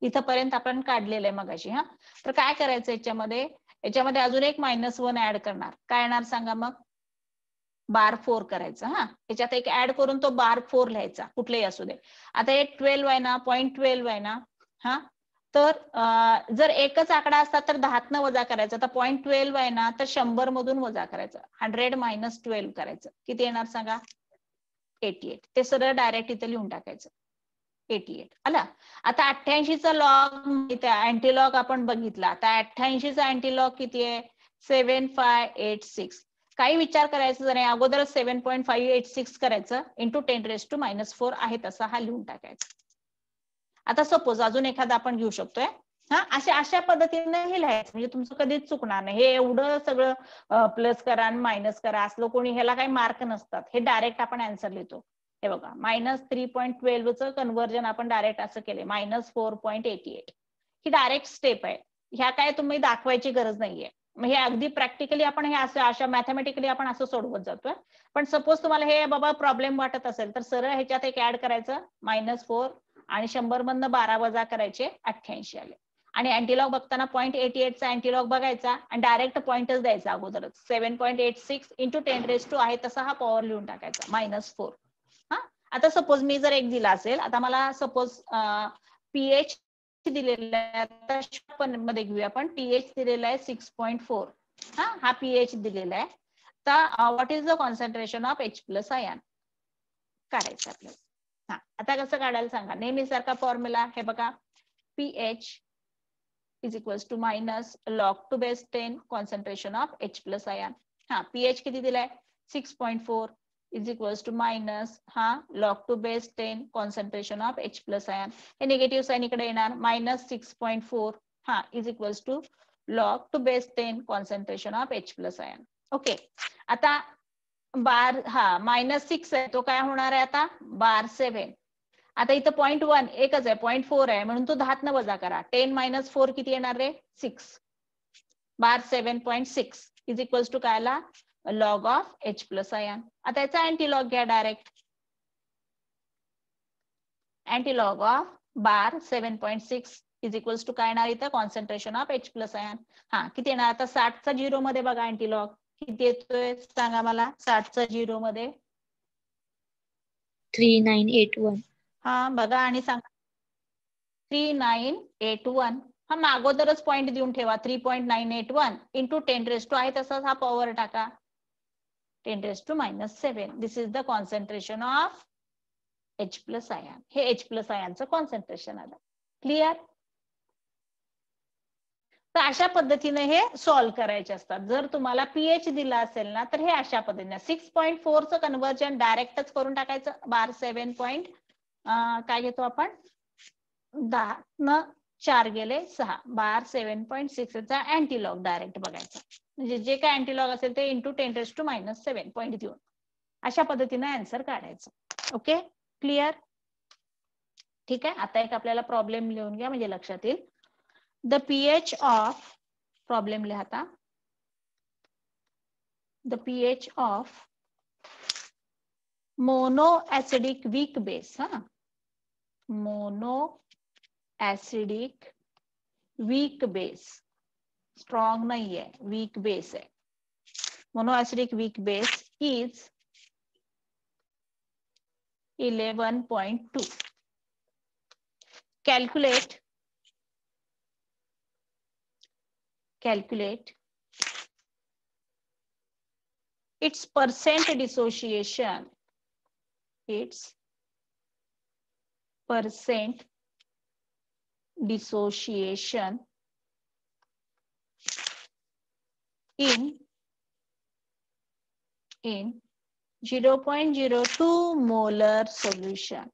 इथपर्यंत आपण काढलेलं आहे मगाशी. हा तर काय करायचं याच्यामध्ये अजून एक -1 ऍड करणार. काय येणार सांगा मग बार 4 करायचं. हा याच्यात एक ऍड करून तो बार 4 लिहायचा कुठलेही असू दे. आता हे 12 आहे ना 0.12 आहे ना हा तर जर एकच आकडा असता तर 10 वजा करायचं. आता 0.12 आहे ना तर 100 मधून वजा करायचं. 100 - 12 करायचं. किती येणार सांगा 88. ते सरळ डायरेक्ट इथे लिहून टाकायचं 88 आला. आता 88 चा लॉग अँटीलॉग आपण बघितला. आता 88 चा अँटीलॉग किती आहे 7586. काही विचार करायचं नाही अगोदर 7.586 करायचं इंटू 10⁻⁻4 आहे तसा हा लिहून टाकायचा. आता सपोज अजून एखादा आपण घेऊ शकतोय. हा अशा पद्धतीने हे लिहायचं म्हणजे तुमचं कधीच चुकणार नाही. हे एवढं सगळं प्लस करा आणि मायनस करा असलं कोणी ह्याला काही मार्क नसतात. हे डायरेक्ट आपण आन्सर लिहितो. हे बघा -3.12 चं कन्व्हर्जन आपण डायरेक्ट असं केले -4.88. ही डायरेक्ट स्टेप आहे. ह्या काय तुम्ही दाखवायची गरज नाहीये. हे अगदी प्रॅक्टिकली आपण हे असं अशा मॅथमॅटिकली आपण असं सोडवत जातोय. पण सपोज तुम्हाला हे बाबा प्रॉब्लेम वाटत असेल तर सरळ ह्याच्यात एक ऍड करायचं -4 आणि 100 मधनं 12 वजा करायचे 88 आले. आणि अँटीलॉग बघताना 0.88 चा अँटीलॉग बघायचा आणि डायरेक्ट पॉइंटच द्यायचा अगोदरच 7.86 इंटू 10⁻² आहे तसा हा पॉवर लिहून टाकायचा -4. हा आता सपोज मी जर एक दिला असेल आता मला सपोज पीएच दिलेला आहे मध्ये घेऊया आपण पीएच दिलेला आहे 6.4. हा पीएच दिलेला आहे. तर what is the concentration of H plus ion काढायचं आपल्याला. हा आता कसं काढायला सांगा नेहमी सारखा फॉर्म्युला हे बघा pH is equals to -log2 × 10 concentration of H plus ion. हा पीएच किती दिलाय 6.4 इज इक्वल्स टू मायनस हा log2 × 10 concentration of H plus ion. हे निगेटिव्ह साइन इकडे येणार -6.4 हा is equals to log2 × 10 concentration of H plus ion. Okay आता बार हा -6 आहे तो काय होणार आहे आता बार 7 आता इथं 0.1 एकच आहे, 0.4 आहे म्हणून तो 10 न वजा करा. 10 - 4 किती येणार रे? 6. बार 7.6 इज इक्वल्स टू काय आला? Log of H plus ion. आता याचा अँटीलॉग घ्या direct. Antilog of bar 7.6 is equals to काय येणार इथं? Concentration of H plus ion. हा किती येणार? आता 60चा 0 मध्ये बघा अँटीलॉग किती येतोय सांगा मला. 60चा 0 मध्ये 3981. हा बघा आणि सांगा. 3981. हा अगोदरच पॉइंट देऊन ठेवा. 3.981 इंटू 10 आहे तसाच हा पॉवर टाका. 10⁻⁷. This is the concentration of H plus ion. हे H प्लस आयनचं कॉन्सन्ट्रेशन आलं. क्लिअर? तर अशा पद्धतीने हे सॉल्व्ह करायचे असतात. जर तुम्हाला पीएच दिला असेल ना तर हे अशा पद्धतीने 6.4चं कन्व्हर्जन डायरेक्टच करून टाकायचं. बार 7. काय घेतो आपण? 10 न 4 गेले 6. बार 7.6चा अँटीलॉग डायरेक्ट बघायचा. म्हणजे जे काय अँटीलॉग असेल ते इंटू 10⁻⁷ पॉईंट देऊन अशा पद्धतीने आन्सर काढायचं. Okay, clear? ठीक आहे. आता एक आपल्याला प्रॉब्लेम लिहून घ्या म्हणजे लक्षात येईल. द पीएच ऑफ प्रॉब्लेम लिहता. The pH of mono acidic weak base. हा, mono acidic weak base. Strong नाहीये, वीक बेस आहे. Mono acidic weak base is 11.2. calculate its percent dissociation. Its percent dissociation in 0.02 molar solution.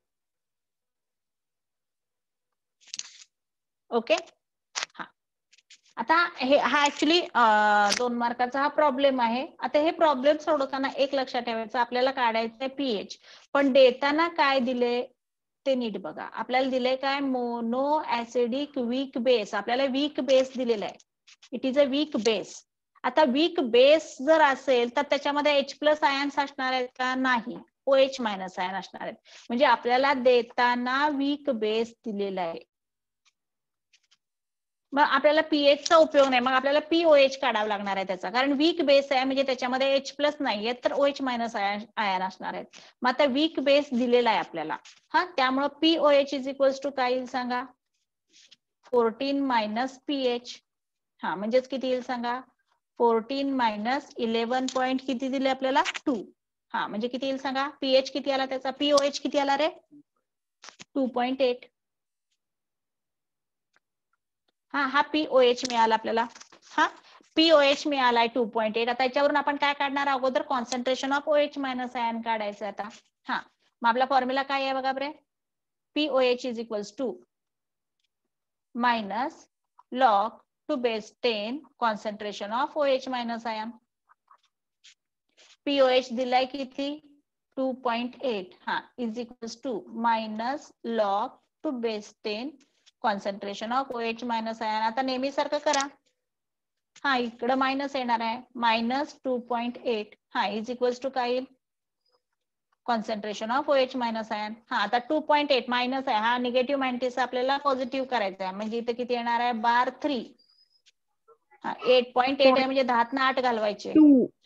Okay. हा, आता हा actually 2 मार्काचा हा problem आहे. आता हे प्रॉब्लेम सोडवताना एक लक्षात ठेवायचं, आपल्याला काढायचंय पीएच, पण देताना काय दिले ते नीट बघा. आपल्याला दिले काय? Mono acidic weak base. आपल्याला वीक बेस दिलेला आहे. It is a weak base. आता वीक बेस जर असेल तर त्याच्यामध्ये H प्लस आयन्स असणार आहेत का? नाही, OH मायनस आयन असणार आहेत. म्हणजे आपल्याला देताना वीक बेस दिलेला आहे. मग आपल्याला पीएचचा उपयोग नाही, मग आपल्याला POH काढावं लागणार आहे त्याचा, कारण वीक बेस आहे म्हणजे त्याच्यामध्ये H प्लस नाहीये तर OH मायनस आयन असणार आहेत. मग आता वीक बेस दिलेला आहे आपल्याला. हा, त्यामुळे POH इज इक्वल्स टू काय येईल सांगा? 14 मायनस PH. हा, म्हणजेच किती येईल सांगा? 14 मायनस 11 पॉईंट किती दिले आपल्याला? 2. हा, म्हणजे किती येईल सांगा? पीएच किती आला त्याचा? POH किती आला रे? 2.8. हा POH मिळाला आपल्याला. हा, POH मिळालाय 2.8. आता याच्यावरून आपण काय काढणार? अगोदर concentration of OH minus ion काढायचं आता. हा, मग आपला फॉर्म्युला काय आहे बघा बरे. POH is equals to minus log 2 base 10 concentration of OH minus ion. POH दिलाय किती? 2.8. हा, is equals to minus log 2 base 10 concentration of OH minus ion. आता नेहमी सारखं करा. हा, इकडं मायनस येणार आहे. मायनस 2.8. हा, इज इक्वल्स टू काय येईल? Concentration of OH minus ion. हा, आता 2.8 मायनस आहे, हा निगेटिव्ह मायनस आपल्याला पॉझिटिव्ह करायचा आहे. म्हणजे इथं किती येणार आहे? बार 3. हा, 8.8 आहे म्हणजे 10 न 8 घालवायचे.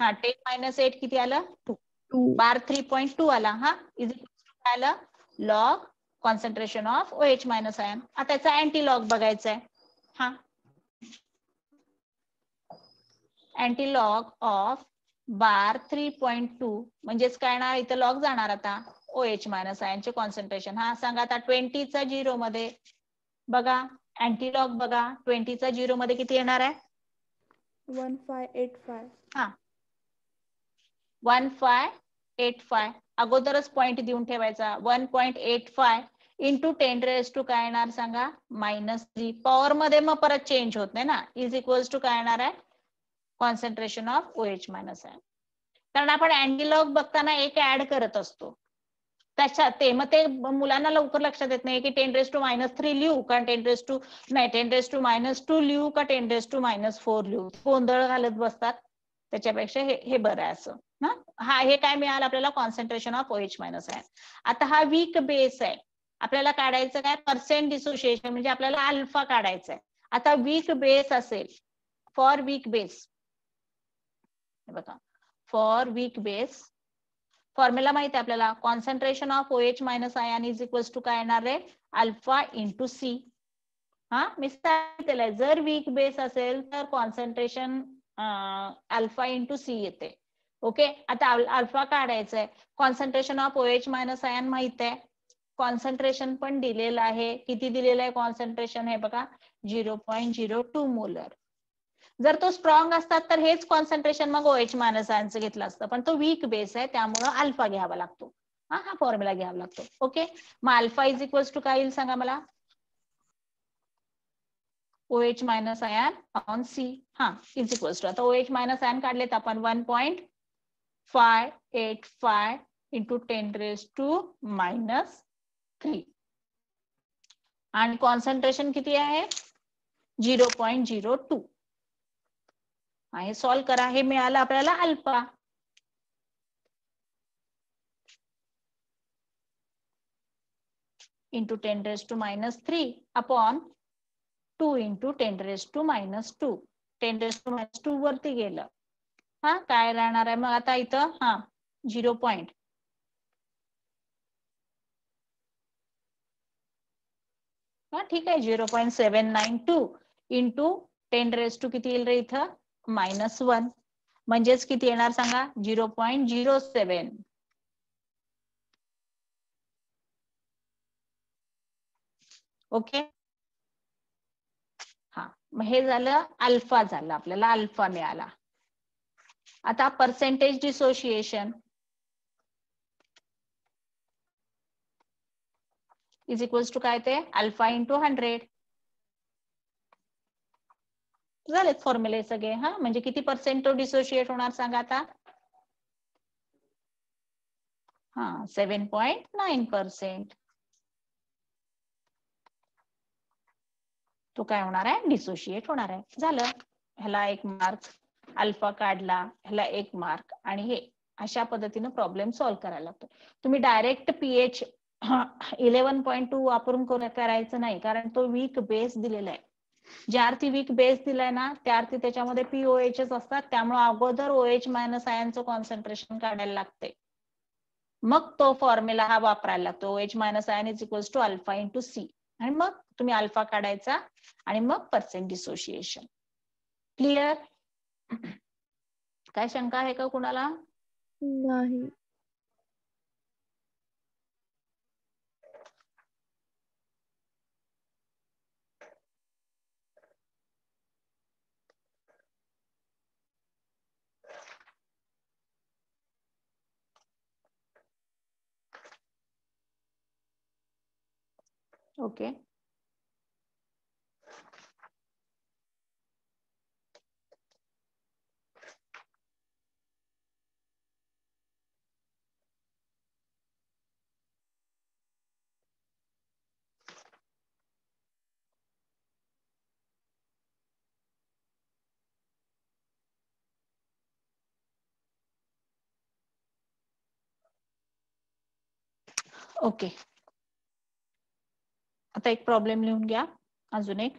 हा, 10 मायनस 8 किती आलं? 2. बार 3.2 आला. हा, इज इक्वल्स टू काय आलं? Log concentration of OH minus ion. आता त्याचा अँटीलॉग बघायचा आहे. हा, अँटीलॉग ऑफ बार 3.2 म्हणजेच काय येणार? इथं लॉग जाणार आता OH मायनस आयनचे कॉन्सन्ट्रेशन. हा, सांगा आता 20चा 0 मध्ये बघा, अँटीलॉग बघा. 20चा 0 मध्ये किती येणार आहे? 1585. हा, 1585. अगोदरच पॉइंट देऊन ठेवायचा. 1.85 इंटू 10 काय येणार सांगा? -3. पॉवर मध्ये मग परत चेंज होत नाही ना. इज इक्वल्स टू काय येणार आहे? Concentration of OH minus ion. कारण आपण अँटीलॉग बघताना एक ऍड करत असतो. त्याच्या ते मग ते मुलांना लवकर लक्षात येत नाही की 10⁻³ लिहू का 10⁻² लिहू का 10⁻⁴ लिहू, गोंधळ घालत बसतात. त्याच्यापेक्षा हे बरं आहे असं ना. हा हे काय मिळालं आपल्याला, concentration of OH minus ion. आता हा वीक बेस आहे, आपल्याला काढायचं काय, पर्सेंट डिसोसिएशन, म्हणजे आपल्याला अल्फा काढायचा आहे. आता वीक बेस असेल, फॉर वीक बेस बघा, फॉर वीक बेस फॉर्म्युला माहिती आहे आपल्याला, concentration of OH minus ion is equals to काय येणार आहे, अल्फा इंटू सी. हा मी सांगितलेलं आहे, जर वीक बेस असेल तर कॉन्सन्ट्रेशन अल्फा इंटू सी येते. ओके, आता अल्फा काढायचं आहे. Concentration of OH minus ion माहित आहे, कॉन्सन्ट्रेशन पण दिलेलं आहे. किती दिलेलं आहे कॉन्सन्ट्रेशन, हे बघा 0.02 मोलर. जर तो स्ट्रॉंग असतात तर हेच कॉन्सन्ट्रेशन मग OH मायनस आयनचं घेतलं असतं, पण तो वीक बेस आहे त्यामुळे अल्फा घ्यावा लागतो. हा फॉर्म्युला घ्यावा लागतो. ओके, मग अल्फा इज इक्वल्स टू काय येईल सांगा मला, OH minus ion on C. हा इज इक्वल्स टू, आता OH मायनस आयन काढलेत आपण 1.585 इंटू 10⁻³ आणि कॉन्सन्ट्रेशन किती आहे 0.02. हे सॉल्व करा, हे मिळालं आपल्याला अल्फा. Into 10⁻³ upon 2 into 10⁻². 10⁻² वरती गेलं. हा काय राहणार आहे मग आता इथं, 0. ठीक आहे, 0.792 इंटू 10⁻² किती येईल रे इथं, -1. म्हणजेच किती येणार सांगा, 0.07. ओके, मग हे झालं अल्फा, झालं आपल्याला अल्फा मिळाला. आता percentage dissociation is equals to काय ते, अल्फा इंटू 100. झालेत फॉर्म्युले सगळे. म्हणजे किती पर्सेंट डिसोशिएट होणार सांगा आता, 7.9%. तो काय होणार आहे, डिसोशिएट होणार आहे. झालं, ह्याला 1 मार्क, अल्फा काढला, ह्याला 1 मार्क, आणि हे अशा पद्धतीने प्रॉब्लेम सॉल्व्ह करायला लागतो. तुम्ही डायरेक्ट पीएच 11.2 वापरून करायचं नाही, कारण तो वीक बेस दिलेला आहे. ज्या अर्थी वीक बेस दिलाय ना, त्या अर्थी त्याच्यामध्ये POH असतात, त्यामुळे अगोदर OH मायनस आयनचं कॉन्सन्ट्रेशन काढायला लागते, मग तो फॉर्म्युला हा वापरायला लागतो, OH minus ion is equals to alpha into C. आणि मग तुम्ही अल्फा काढायचा आणि मग पर्सेंट डिसोसिएशन. क्लिअर? काय शंका आहे का कुणाला? नाही. Okay, okay. आता एक प्रॉब्लेम लिहून घ्या, अजून एक.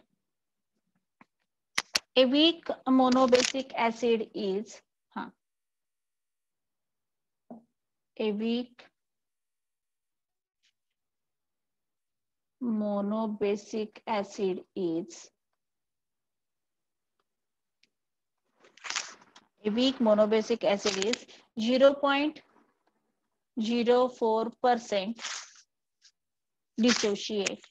A weak monobasic acid is, a weak monobasic acid is, a weak monobasic acid is 0.04% dissociate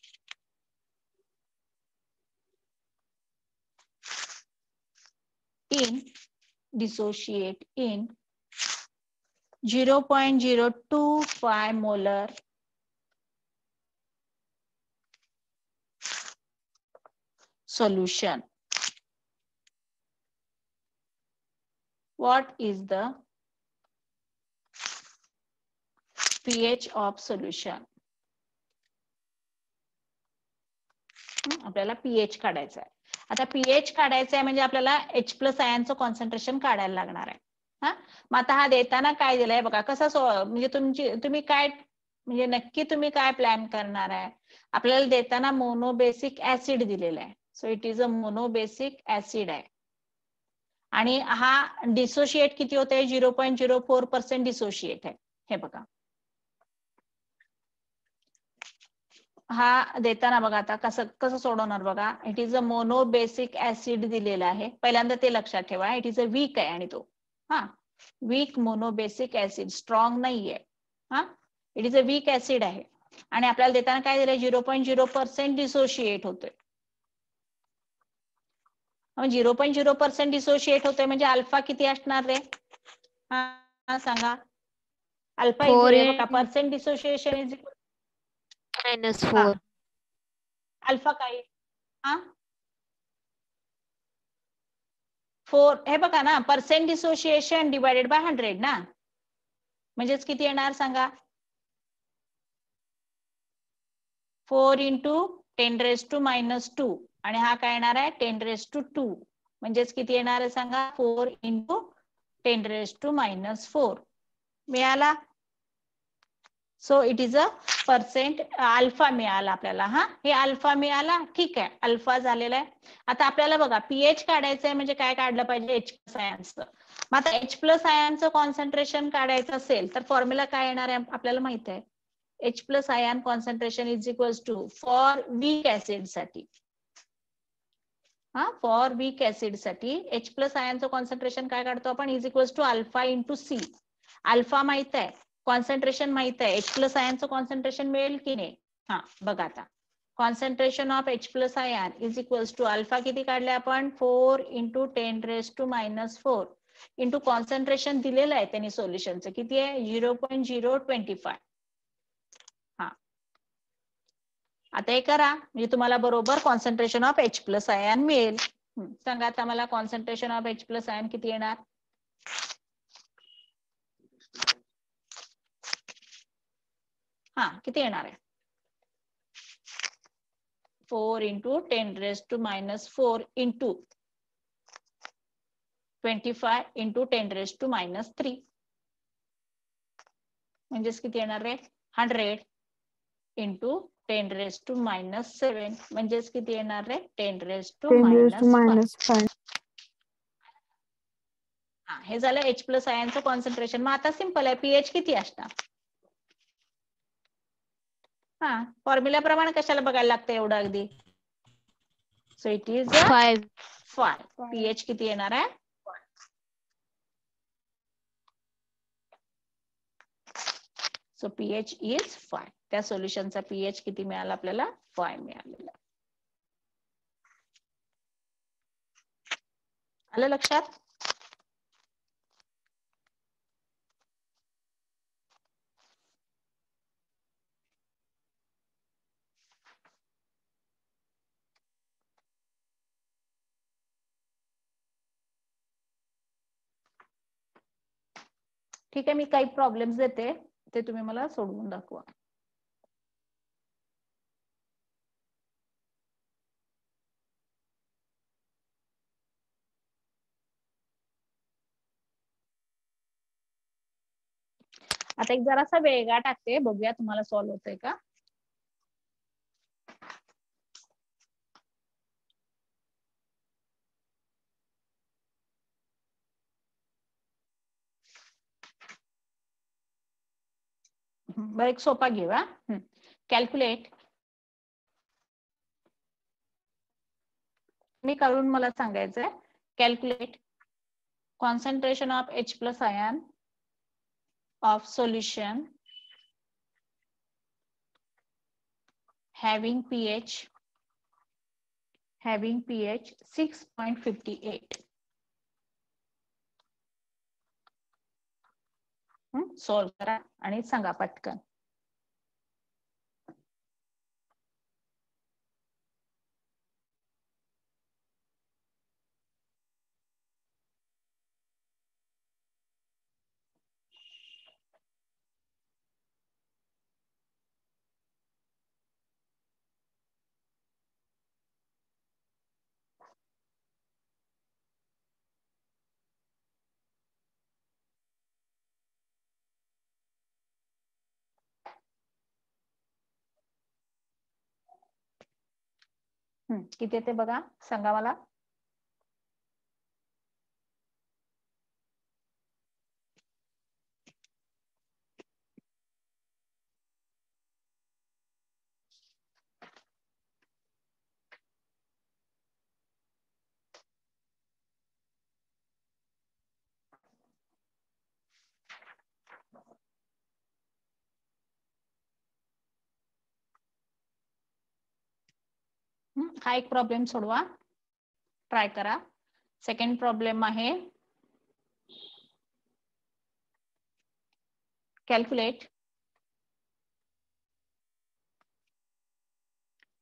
in 0.025 molar solution. What is the pH of solution. आपल्याला पीएच काढायचं आहे. आता पीएच काढायचं आहे म्हणजे आपल्याला H प्लस आयनचं कॉन्सन्ट्रेशन काढायला लागणार आहे. हा, मग आता हा देताना काय दिलंय बघा, कसं म्हणजे तुम्ही काय म्हणजे नक्की तुम्ही काय प्लॅन करणार आहे. आपल्याला देताना मोनोबेसिक ऍसिड दिलेला आहे. So it is a monobasic acid आहे. आणि हा डिसोशिएट किती होते, 0.04% डिसोशिएट आहे. हे बघा, हा देताना बघा आता कसं कसं सोडवणार बघा. It is a monobasic acid दिलेला आहे. पहिल्यांदा ते लक्षात ठेवा. इट इज अ वीक आहे आणि तो हा वीक मोनोबेसिक ऍसिड, स्ट्रॉंग नाहीये. हा, it is a weak acid आहे. आणि आपल्याला देताना काय दिलंय, 0.0% डिसोशिएट होतोय. 0.0% डिसोशिएट होतोय म्हणजे अल्फा किती असणार रे? हा सांगा. अल्फा इज 4 बघा, पर्सेंट डिसोसिएशन इज -4. अल्फा काय? हा 4. हे बघा ना, पर्सेंट डिसोसिएशन डिवायडेड बाय 100 ना, म्हणजेच किती येणार सांगा. 4 इंटू 10⁻², आणि हा काय येणार आहे 10⁻², म्हणजेच किती येणार आहे सांगा. 4 इंटू 10⁻⁴ मिळाला. So it is a percent. Alpha मिळाला आपल्याला. हा, हे अल्फा मिळाला. ठीक आहे, अल्फा झालेला आहे. आता आपल्याला बघा पीएच काढायचं आहे म्हणजे काय काढलं पाहिजे, H प्लस आयनचं. मग आता H प्लस आयनचं कॉन्सन्ट्रेशन काढायचं असेल तर फॉर्म्युला काय येणार आहे आपल्याला माहित आहे. H plus ion concentration is equals to, for weak acid साठी, हा फॉर वीक ऍसिड साठी H प्लस आयनचं कॉन्सन्ट्रेशन काय काढतो आपण, is equals to alpha into C. Alpha माहित आहे, कॉन्सन्ट्रेशन माहित आहे, H प्लस आयनचं कॉन्सन्ट्रेशन मिळेल की नाही. हा बघा आता, concentration of H plus ion is equals to alpha किती काढले आपण, 4 इंटू 10⁻⁴ इंटू कॉन्सन्ट्रेशन दिलेलं आहे त्यांनी सोल्युशनचं किती आहे, 0.025. हा, आता हे करा म्हणजे तुम्हाला बरोबर concentration of H plus ion मिळेल. सांगा आता मला concentration of H plus ion किती येणार. हा किती येणार आहे, 4 इंटू 10⁻⁴ इंटू 25 इंटू 10⁻⁻3, म्हणजेच किती येणार रे, 100 इंटू 10⁻⁻7, म्हणजेच किती येणार रे, 10⁻⁵. हा, हे झालं H प्लस आयनचं कॉन्सन्ट्रेशन. मग आता सिंपल आहे, पीएच किती असणार. हा, फॉर्म्युल्याप्रमाणे कशाला बघायला लागतं एवढं अगदी. So it is 5. 5. पीएच किती येणार आहे, सो पीएच इज 5. त्या सोल्युशनचा पीएच किती मिळाला आपल्याला, 5 मिळालेला. आलं लक्षात. ठीक आहे, मी काही प्रॉब्लेम्स देते, ते तुम्ही मला सोडवून दाखवा. आता एक जरासा वेगळा टाकते, बघूया तुम्हाला सॉल्व्ह होतंय का. बरं, एक सोपा घेऊ. कॅल्क्युलेट, मी करून मला सांगायचंय. Calculate concentration of H plus ion of solution having pH 6.58. Solve करा आणि सांगा पटकन. किती येते बघा, सांगा मला. हा एक प्रॉब्लेम सोडवा, ट्राय करा. सेकंड प्रॉब्लेम आहे, calculate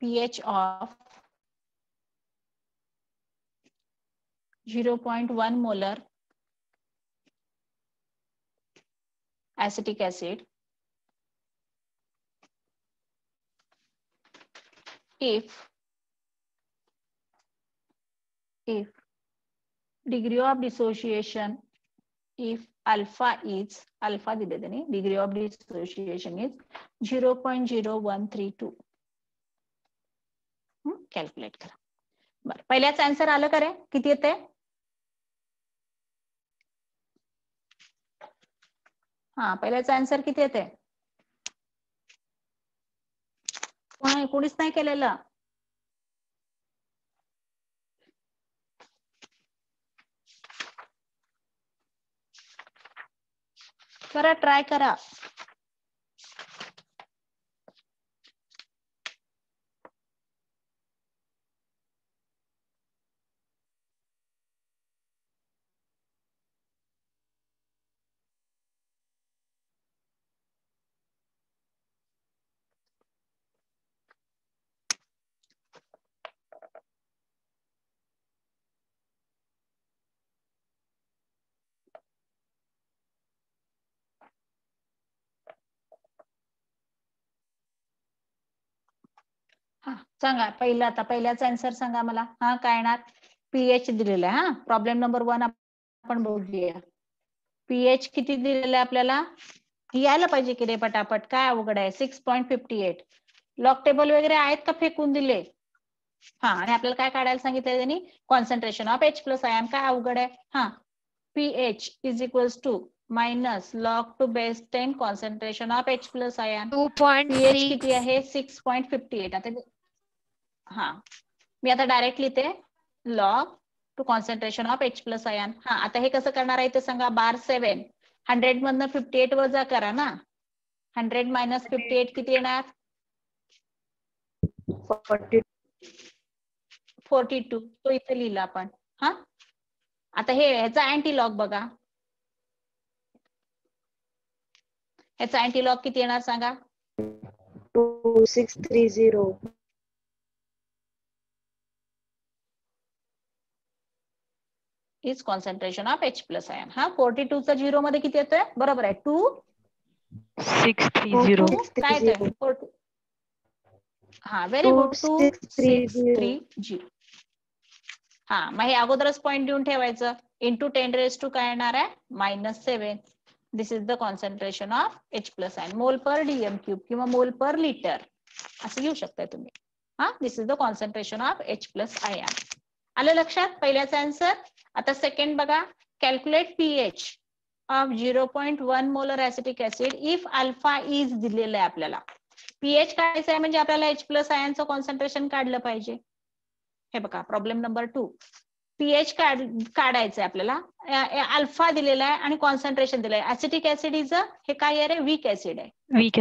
pH of 0.1 molar acetic acid if degree of dissociation, if alpha दिले त्यांनी, degree of dissociation is 0.0132. Calculate करा. बरं, पहिल्याच आन्सर आलं का रे? किती येते? हा, पहिल्याच आन्सर किती येते? कोणीच नाही केलेलं. करा, ट्राय करा. हा, सांगा पहिला, आता पहिल्याच आन्सर सांगा मला. हा, काय येणार? पीएच दिलेला आहे. हा, प्रॉब्लेम नंबर 1 आपण बघूया. पीएच किती दिलेला आहे आपल्याला? यायला पाहिजे की रे पटापट, काय अवघड आहे? 6.58. लॉग टेबल वगैरे आहेत का फेकून दिले? हा, आणि आपल्याला काय काढायला सांगितलंय त्यांनी? Concentration of H plus ion. काय अवघड आहे? हा, pH is equals to minus log to base 10 concentration of H plus ion. pH किती आहे? 6.58. आता हा, मी आता डायरेक्ट लिहिते, log to concentration of H plus ion. हा, आता हे कसं करणार आहे ते सांगा. बार 7, 100 मधनं 58 वजा करा ना. 100 मायनस 58 किती येणार? 42. तो इथे लिहिला आपण. हा, आता हे ह्याचा अँटीलॉग बघा. ह्याचा अँटीलॉग किती येणार सांगा? 2630. Is concentration of H plus ion. हा, 42 चा 0 मध्ये किती येतोय? बरोबर आहे, 2630. काय येतोय? हा, व्हेरी गुड, 2630. हा, मग हे अगोदरच पॉइंट देऊन ठेवायचं. इंटू 10⁻² काय येणार आहे? -7. This is the concentration of H plus ion. Mole per DM cube किंवा मोल पर लिटर असं घेऊ शकताय तुम्ही. हा, this is the concentration of H plus ion. आलं लक्षात? पहिल्याचा आन्सर. आता सेकंड बघा, calculate pH of 0.1 molar acetic acid if alpha is दिलेलं आहे आपल्याला. pH काढायचं आहे म्हणजे आपल्याला H प्लस आयनचं कॉन्सन्ट्रेशन काढलं पाहिजे. हे बघा, प्रॉब्लेम नंबर 2. pH काढायचंय आपल्याला. अल्फा दिलेला आहे आणि कॉन्सन्ट्रेशन दिलंय. ऍसिटिक ऍसिड इज हे काय आहे रे? वीक ऍसिड आहे.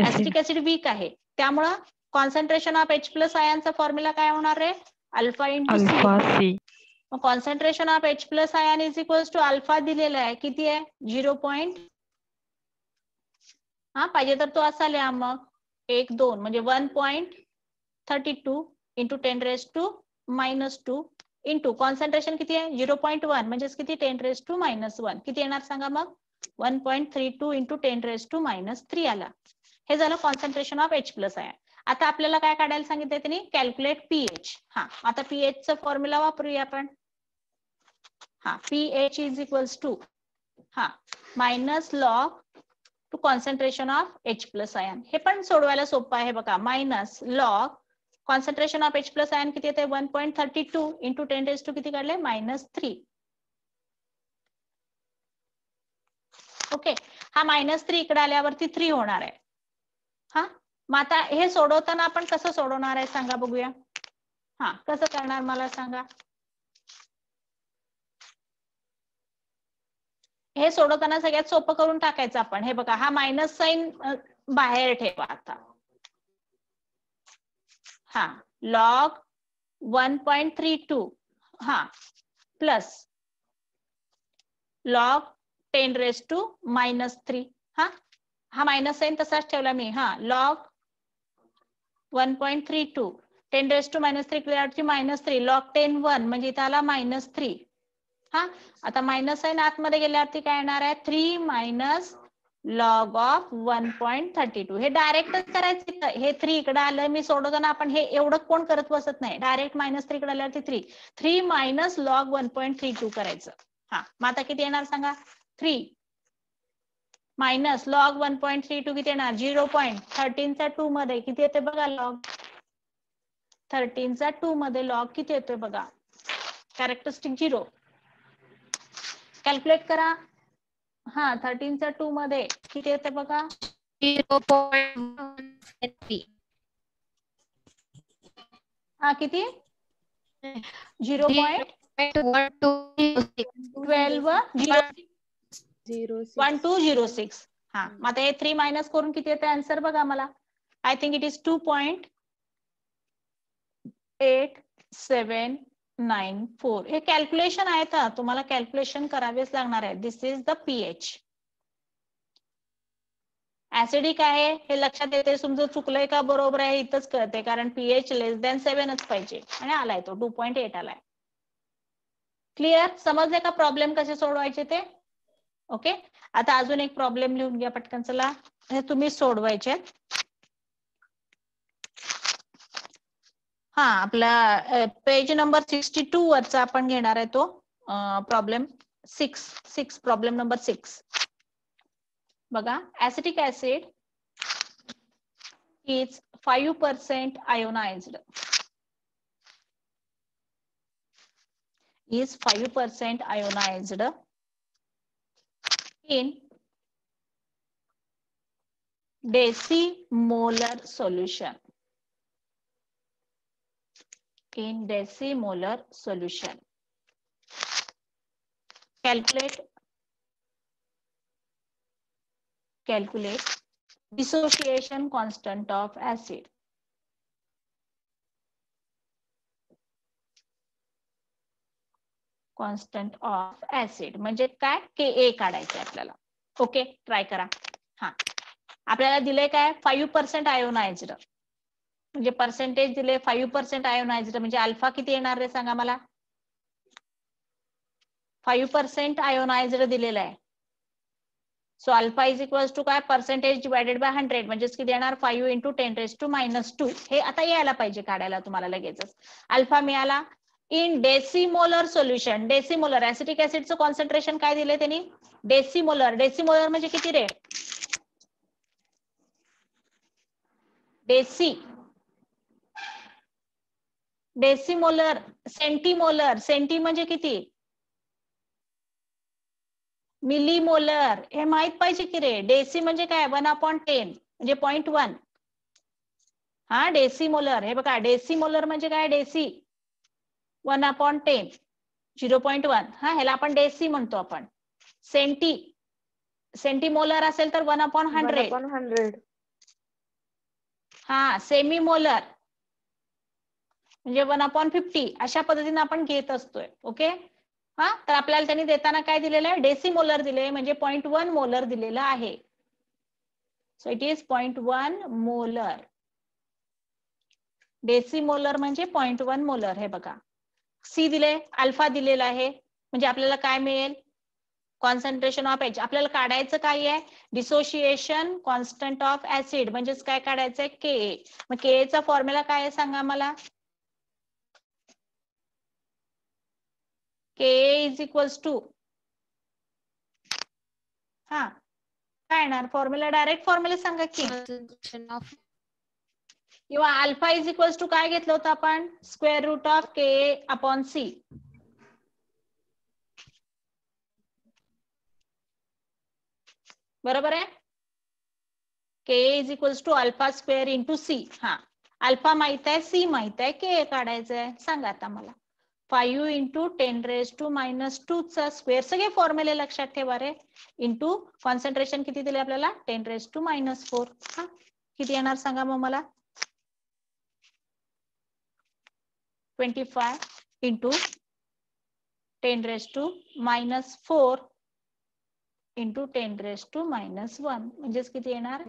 ऍसिटिक ऍसिड वीक आहे, त्यामुळं कॉन्सन्ट्रेशन ऑफ H प्लस आयनचा फॉर्म्युला काय होणार रे? Alpha into C. Concentration of H plus ion is equals to alpha दिलेला आहे. किती आहे? 0. हा, पाहिजे तर तो असा लिहा मग, 1, 2 म्हणजे 1.32 इंटू 10⁻² इंटू कॉन्सन्ट्रेशन किती आहे? 0.1 म्हणजे किती? 10⁻⁻1. किती येणार सांगा मग? 1.32 इंटू 10⁻³ आला. हे झालं concentration of H plus ion. आता आपल्याला काय काढायला सांगितलं त्यांनी? Calculate pH. हा, आता pH चा फॉर्म्युला वापरूया आपण. हा, pH इज इक्वल्स टू हा minus log to concentration of H plus ion. हे पण सोडवायला सोपं आहे बघा. Minus log concentration of H plus ion किती येते 1.32 इंटू 10⁻⁻⁻⁻ किती काढले -3. ओके, हा -3 इकडे आल्यावरती 3 होणार आहे. हा, मग आता हे सोडवताना आपण कसं सोडवणार आहे सांगा बघूया. हा, कसं करणार मला सांगा. हे सोडवताना सगळ्यात सोपं करून टाकायचं आपण. हे बघा, हा मायनस साइन बाहेर ठेवा आता. हा, लॉग 1.32 हा प्लस लॉग 10⁻⁻³ हा मायनस साइन तसाच ठेवला मी. हा, लॉग 1.32 10⁻⁻³ केल्यावरती -3 लॉग 10 1 म्हणजे इथं आला -3. हा, आता मायनस साइन आतमध्ये गेल्यावरती काय येणार आहे 3 मायनस लॉग ऑफ 1.32. हे डायरेक्टच करायचं. हे 3 इकडे आलं, मी सोडवताना आपण हे एवढं कोण करत बसत नाही. डायरेक्ट -3 इकडे आल्यावरती 3 मायनस लॉग 1.32 करायचं. हा, मग आता किती येणार सांगा. 3 मायनस लॉग 1.32 किती येणार 0.13चा 2 मध्ये किती येते बघा. लॉग 13चा 2 मध्ये लॉग किती येतोय बघा. कॅरेक्टरिस्टिक 0. कॅल्क्युलेट करा. हा, 13चा 2 मध्ये किती येते बघा. 0.173. हा, किती 0.1206. हा, मग आता हे 3 मायनस करून किती येते आन्सर बघा मला. I think it is 2.8794. हे कॅल्क्युलेशन आहे का, तुम्हाला कॅल्क्युलेशन करावेच लागणार आहे. दिस इज द पीएच. ऍसिडिक आहे हे लक्षात येते. तुमचं चुकलंय का बरोबर आहे इथंच कळते, कारण पीएच <7 पाहिजे आणि आलाय तो 2.8 आलाय. क्लिअर, समजले का प्रॉब्लेम कसे सोडवायचे ते. ओके, आता अजून एक प्रॉब्लेम लिहून घ्या पटकन. चला, हे तुम्ही सोडवायचे. हा, आपला पेज नंबर 62 वरचा आपण घेणार आहे तो प्रॉब्लेम 6. प्रॉब्लेम नंबर 6 बघा. Acetic acid is 5% ionized. Is 5% ionized in decimolar solution. In decimolar solution. Calculate dissociation constant of acid. Constant of acid म्हणजे काय Ka काढायचं आपल्याला. ओके, ट्राय करा. हा, आपल्याला दिले काय 5% आयोनाइज्ड म्हणजे पर्सेंटेज दिले 5% आयोनाइज्ड म्हणजे अल्फा किती येणार रे सांगा मला. 5% आयोनाइज्ड दिलेला आहे. So alpha is equals to काय पर्सेंटेज डिवायडेड बाय 100 म्हणजेच किती येणार 5 इंटू 10⁻⁻². हे आता यायला पाहिजे काढायला तुम्हाला लगेचच. अल्फा मिळाला इन डेसिमोलर सोल्युशन. डेसिमोलर ऍसिटिक ऍसिडचं कॉन्सन्ट्रेशन काय दिले त्यांनी डेसिमोलर. डेसिमोलर म्हणजे किती रे डेसिमोलर. सेंटीमोलर. सेंटी म्हणजे किती मिलीमोलर. हे माहित पाहिजे की रे. डेसी म्हणजे काय 1/10 म्हणजे 0.1. हा, डेसिमोलर. हे बघा डेसिमोलर म्हणजे काय डेसी 1/10 0.1. हा, ह्याला आपण डेसी म्हणतो आपण. सेंटीमोलर असेल तर 1/100. हा, सेमीमोलर म्हणजे 1/50. अशा पद्धतीने आपण घेत असतोय. ओके, हा, तर आपल्याला त्यांनी देताना काय दिलेलं आहे डेसिमोलर दिले म्हणजे 0.1 मोलर दिलेलं आहे. So it is 0.1 molar. Decimolar म्हणजे 0.1 मोलर. हे बघा सी दिले, अल्फा दिलेला आहे म्हणजे आपल्याला काय मिळेल कॉन्सन्ट्रेशन ऑफ H. आपल्याला काढायचं काय आहे डिसोसिएशन कॉन्स्टंट ऑफ ऍसिड म्हणजेच काय काढायचंय Ka. मग Ka चा फॉर्म्युला काय आहे सांगा मला. Ka इज इक्वल्स टू हा काय येणार फॉर्म्युला डायरेक्ट फॉर्म्युला सांगा की. Concentration of किंवा अल्फा इज इक्वल्स टू काय घेतलं होतं आपण, square root of K upon C. बरोबर आहे. K is equals to alpha square into C. हा, अल्फा माहित आहे, सी माहित आहे, के काढायचं आहे. सांगा आता मला. 5 इंटू 10⁻⁻2 चा स्क्वेअर, सगळे फॉर्म्युले लक्षात ठेवा रे. इंटू कॉन्सन्ट्रेशन किती दिले आपल्याला, 10⁻⁻4. हा, किती येणार सांगा मग मला. 25 इंटू 10⁻⁻4 इंटू 10⁻⁻1 म्हणजेच किती येणार,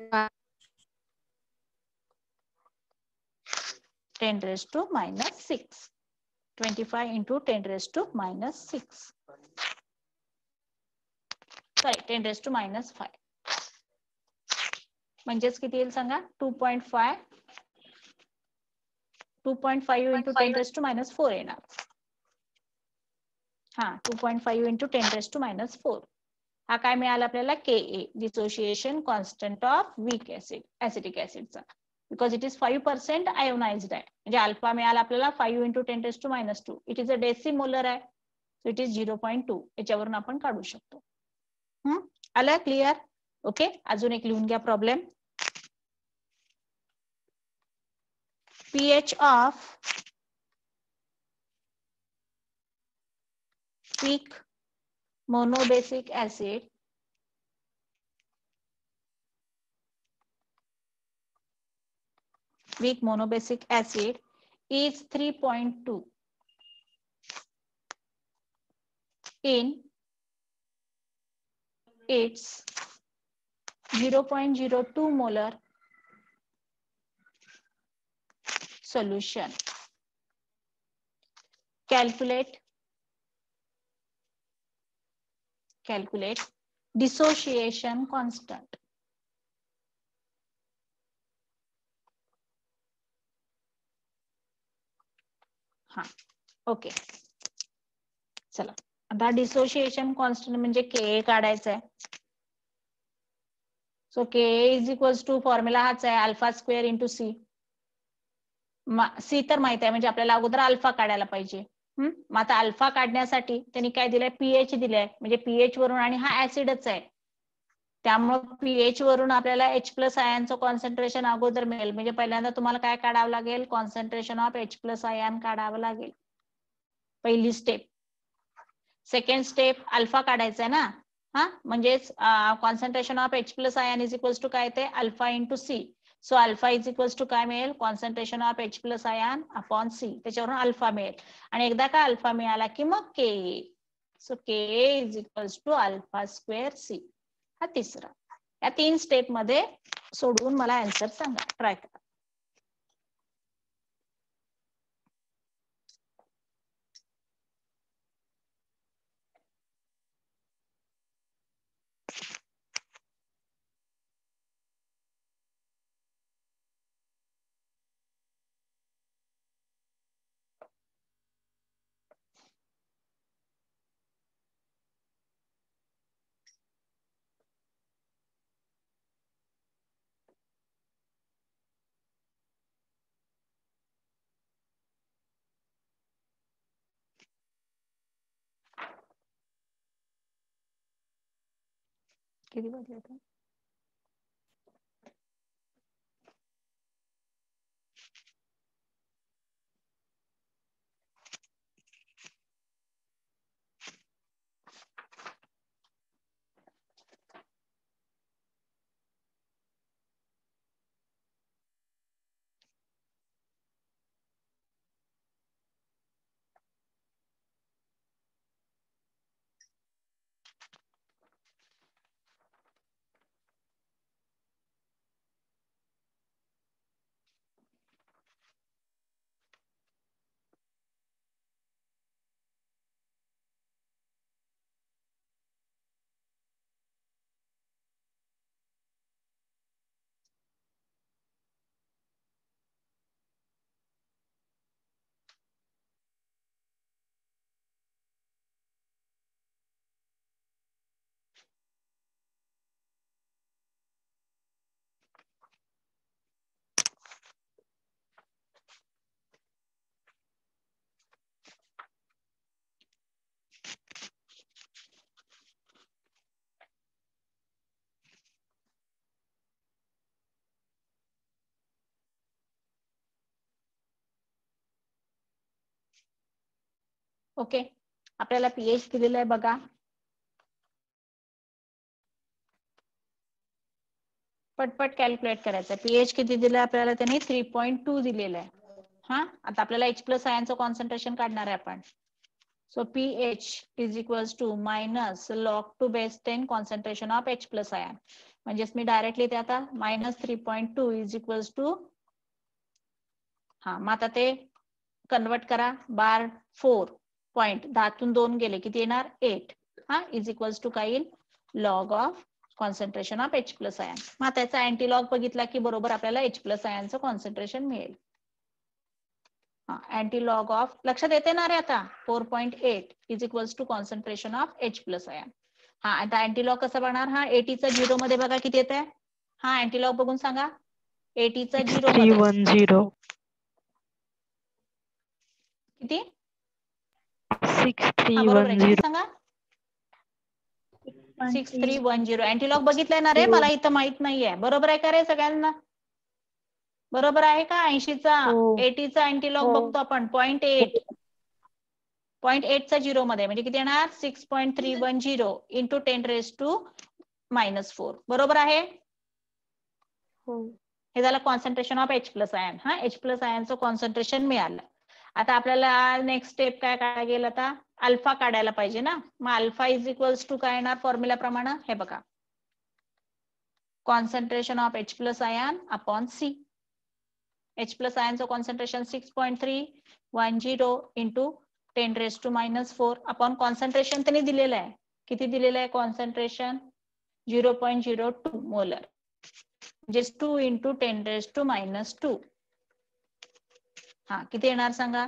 10⁻⁻6. 25 इंटू 10⁻⁻6, सॉरी 10⁻⁻5. म्हणजेच किती येईल सांगा, 2.5 इंटू 10⁻⁻4 येणार. हा, 2.5 इंटू 10⁻⁻4. हा काय मिळाला आपल्याला, K A, dissociation constant of weak acid, acetic ऍसिडचा. बिकॉज इट इज 5% आयोनाइज्ड आहे. म्हणजे अल्फा मिळाला आपल्याला 5 into 10⁻⁻2. It is a decimolar आहे, सो इट इज 0.2. याच्यावरून आपण काढू शकतो. आलं क्लिअर. ओके, अजून एक लिहून घ्या problem. pH of weak monobasic acid is 3.2 in its 0.02 molar solution. Calculate dissociation constant. हा, ओके. चला आता डिसोसिएशन कॉन्स्टंट म्हणजे के काढायचं आहे. So K is equals to, formula हाच आहे, alpha square into C. C तर माहित आहे, म्हणजे आपल्याला अगोदर अल्फा काढायला पाहिजे. मग आता अल्फा काढण्यासाठी त्यांनी काय दिलंय, पीएच दिलंय. म्हणजे पीएच वरून, आणि हा ऍसिडच आहे, त्यामुळे पीएच वरून आपल्याला H+ आयनचं कॉन्सन्ट्रेशन अगोदर मिळेल. म्हणजे पहिल्यांदा तुम्हाला काय काढावं लागेल, कॉन्सन्ट्रेशन ऑफ H+ आयन काढावं लागेल, पहिली स्टेप. सेकंड स्टेप अल्फा काढायचा आहे ना. हा, म्हणजेच concentration of H+ ion is equals to काय ते, alpha into C. So alpha is equals to काय मिळेल, concentration of H+ ion upon C. त्याच्यावरून अल्फा मिळेल. आणि एकदा का अल्फा मिळाला की मग K. So K is equals to alpha square C. हा तिसरा. या 3 स्टेप मध्ये सोडवून मला आन्सर सांगा, ट्राय करा. किती वाजले आता? ओके, आपल्याला पीएच दिलेलं आहे बघा. पटपट कॅल्क्युलेट करायचं. पीएच किती दिलं आपल्याला? त्यांनी 3.2 दिलेलं आहे. हा, आता आपल्याला H प्लस आयनचं कॉन्सन्ट्रेशन काढणार आहे आपण. So pH is equals to minus log 2 base 10 concentration of H plus ion. म्हणजेच मी डायरेक्टली ते आता मायनस 3.2 इज इक्वल्स टू, हा मग आता ते कन्वर्ट करा. बार 4.10 2 गेले किती येणार? 8. हा, इज इक्वल्स टू काय येईल? Log of concentration of H plus ion. मग त्याचा अँटीलॉग बघितला की बरोबर आपल्याला H प्लस आयनचं कॉन्सन्ट्रेशन मिळेल. अँटीलॉग ऑफ, लक्षात येते ना रे आता? 4.8 is equals to concentration of H plus ion. हा, आता अँटीलॉग कसं बनणार? हा 80 चा 0 मध्ये बघा किती येत आहे. हा अँटीलॉग बघून सांगा. 80 चा 0 मध्ये 6310 किती? बरोबर आहे. 6310 किती सांगा? 6310. अँटीलॉग बघितलंय ना रे? मला इथं माहित नाहीये. बरोबर आहे का रे सगळ्यांना? बरोबर आहे का? 80चा 80चा अँटीलॉग बघतो आपण 0.8. 0.8 चा 0 मध्ये म्हणजे किती येणार? 6.310 इंटू 10⁻⁻⁴. बरोबर आहे? हे झालं concentration of H plus ion. हा, H प्लस आयनचं कॉन्सन्ट्रेशन मिळालं. आता आपल्याला नेक्स्ट स्टेप काय काढायला गेलं? आता अल्फा काढायला पाहिजे ना. मग अल्फा इज इक्वल्स टू काय येणार फॉर्म्युला प्रमाणे? हे बघा, concentration of H plus ion upon C. H plus आयनचं कॉन्सन्ट्रेशन 6.310 इंटू 10⁻⁻⁴ अपॉन कॉन्सन्ट्रेशन त्यांनी दिलेलं आहे. किती दिलेलं आहे कॉन्सन्ट्रेशन? 0.02 मोलर. म्हणजे 2 इंटू 10⁻². हा, किती येणार सांगा?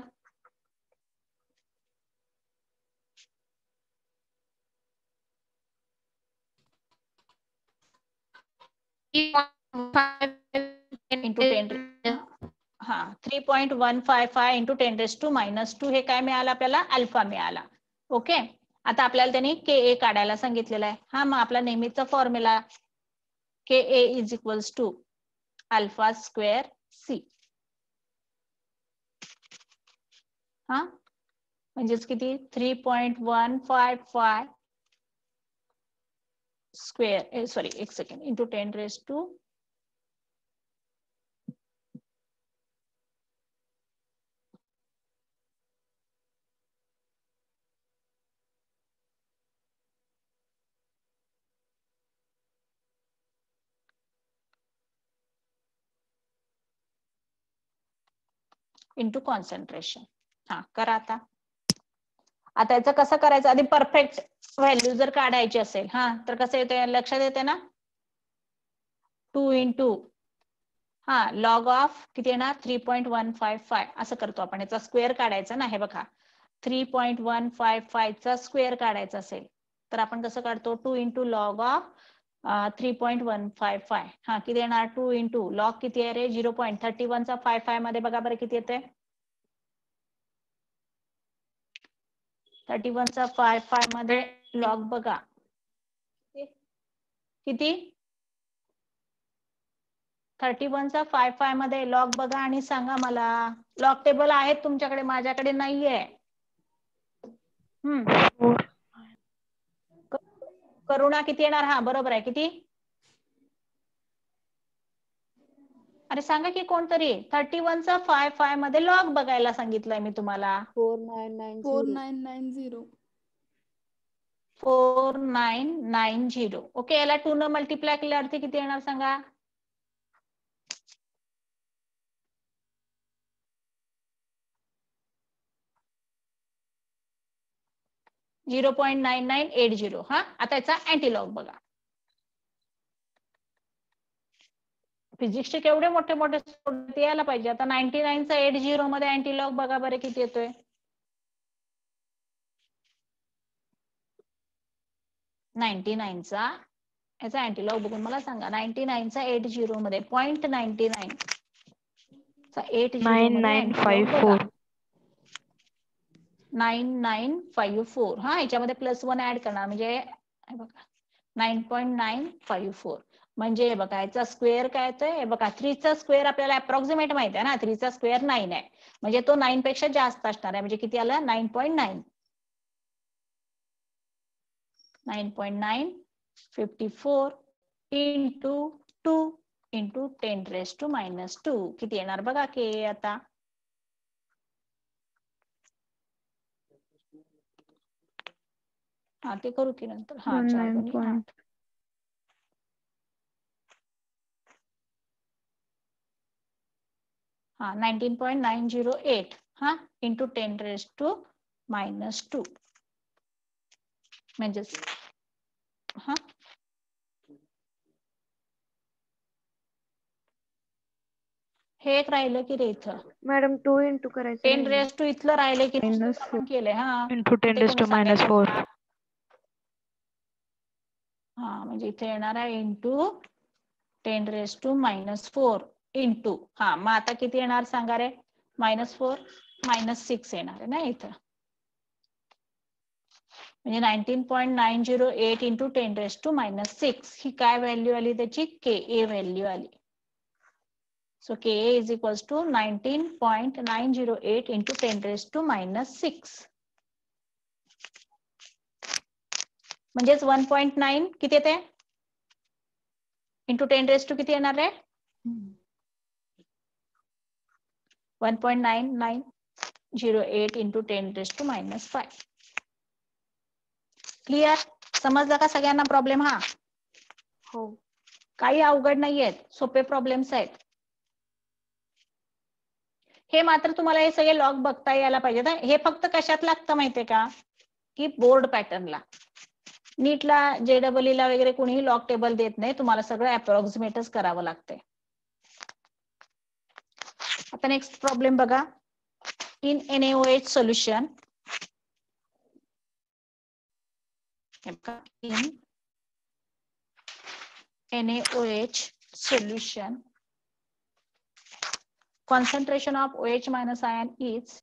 इंटू 10, हा 3.155 इंटू 10⁻² हे काय मिळालं आपल्याला? अल्फा मिळाला. ओके, आता आपल्याला त्यांनी Ka काढायला सांगितलेलं आहे. हा, मग आपला नेहमीचा formula Ka is equals to alpha square C. हा, म्हणजेच किती? 3.155 स्क्वेअर, सॉरी एक सेकंड, इंटू 10⁻² इंटू कॉन्सन्ट्रेशन. हा, करा आता. आता याचं कसं करायचं? आधी परफेक्ट व्हॅल्यू जर काढायची असेल, हा, तर कसं येते? लक्षात येते ना? 2 इंटू, हा, लॉग ऑफ किती येणार? 3.155 असं करतो आपण. याचा स्क्वेअर काढायचा ना. हे बघा, 3.155 चा स्क्वेअर काढायचा असेल तर आपण कसं काढतो? 2 इंटू लॉग ऑफ 3.155. हा, किती येणार? 2 इंटू लॉग किती आहे रे? 0.31 चा 55 मध्ये बघा बरं किती येते? 31 चा 55 मध्ये लॉग बघा किती? 31 चा 55 मध्ये लॉग बघा आणि सांगा मला. लॉग टेबल आहेत तुमच्याकडे, माझ्याकडे नाहीये. करुणा किती येणार? हा, बरोबर आहे. किती? अरे सांगा की कोणतरी. 31 चा 55 मध्ये लॉग बघायला सांगितलंय मी तुम्हाला. 4990. 4990. ओके, याला 2 न मल्टिप्लाय केल्यावरती किती येणार सांगा? .9980. हा, आता याचा अँटीलॉग बघा. फिजिक्सचे केवढे मोठे मोठे यायला पाहिजे. आता 99 चा 80 मध्ये अँटीलॉग बघा बरं किती येतोय? 99 चा याचा अँटीलॉग बघून मला सांगा. 99 चा 80 मध्ये 0.99 चा 80 मध्ये अँटीलॉग बघा. 9954. हा, याच्यामध्ये +1 ऍड करणार म्हणजे 9.954. म्हणजे हे बघा, याचा स्क्वेअर काय येतोय? हे बघा, 3 चा स्क्वेअर आपल्याला अप्रॉक्सिमेट माहिती आहे ना. 3 चा स्क्वेअर 9 आहे, म्हणजे तो 9 पेक्षा जास्त असणार आहे. म्हणजे किती आलं? 9.9. 9.954 इंटू 2 इंटू 10⁻⁻². किती येणार बघा के आता? हा ते करू की नंतर. हा 4 2 8. हा 19.908 हा इंटू 10⁻². म्हणजेच हा हे एक राहिलं की रे इथं मॅडम 2 इंटू करायचं 10⁻² इथलं राहिलं की -4 आपण केलंय. हा इंटू ते कोणी सांगायचं 10⁻⁴. हा म्हणजे इथे येणार आहे इंटू 10⁻⁻⁴ इंटू हा मग आता किती येणार सांगा रे? -4 -6 येणार आहे ना इथं. म्हणजे 19.908 इंटू 10⁻⁻⁶ ही काय व्हॅल्यू आली त्याची? के व्हॅल्यू आली. So Ka is equals to 19.908 into 10⁻⁻⁶. म्हणजेच 1.9 किती येते? इंटू 10⁻² किती येणार आहे? 1.9908 into 10⁻⁵. क्लिअर? समजला का सगळ्यांना प्रॉब्लेम हा? हो. काही अवघड नाहीयेत, सोपे प्रॉब्लेम्स आहेत. हे मात्र तुम्हाला हे सगळे लॉग बघता यायला पाहिजे. हे फक्त कशात लागतं माहितीये का? की बोर्ड पॅटर्नला. नीटला JEE ला वगैरे कोणीही लॉग टेबल देत नाही, तुम्हाला सगळं अप्रॉक्सिमेटच करावं लागतंय. आता नेक्स्ट प्रॉब्लेम बघा. In NaOH solution in NaOH solution concentration of OH minus ion is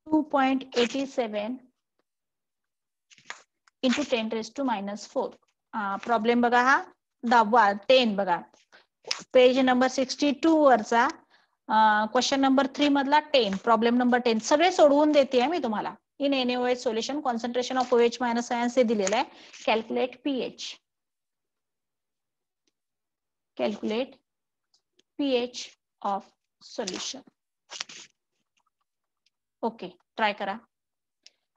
2.87 into 10⁻⁻⁴. Problem बघा हा 10 बघा पेज नंबर 62 वरचा क्वेश्चन नंबर 3 मधला 10 प्रॉब्लेम नंबर 10 सगळे सोडवून देते मी तुम्हाला. In NaOH solution concentration of OH minus ion से दिलेलं आहे. Calculate pH. Calculate pH of solution. Okay try करा.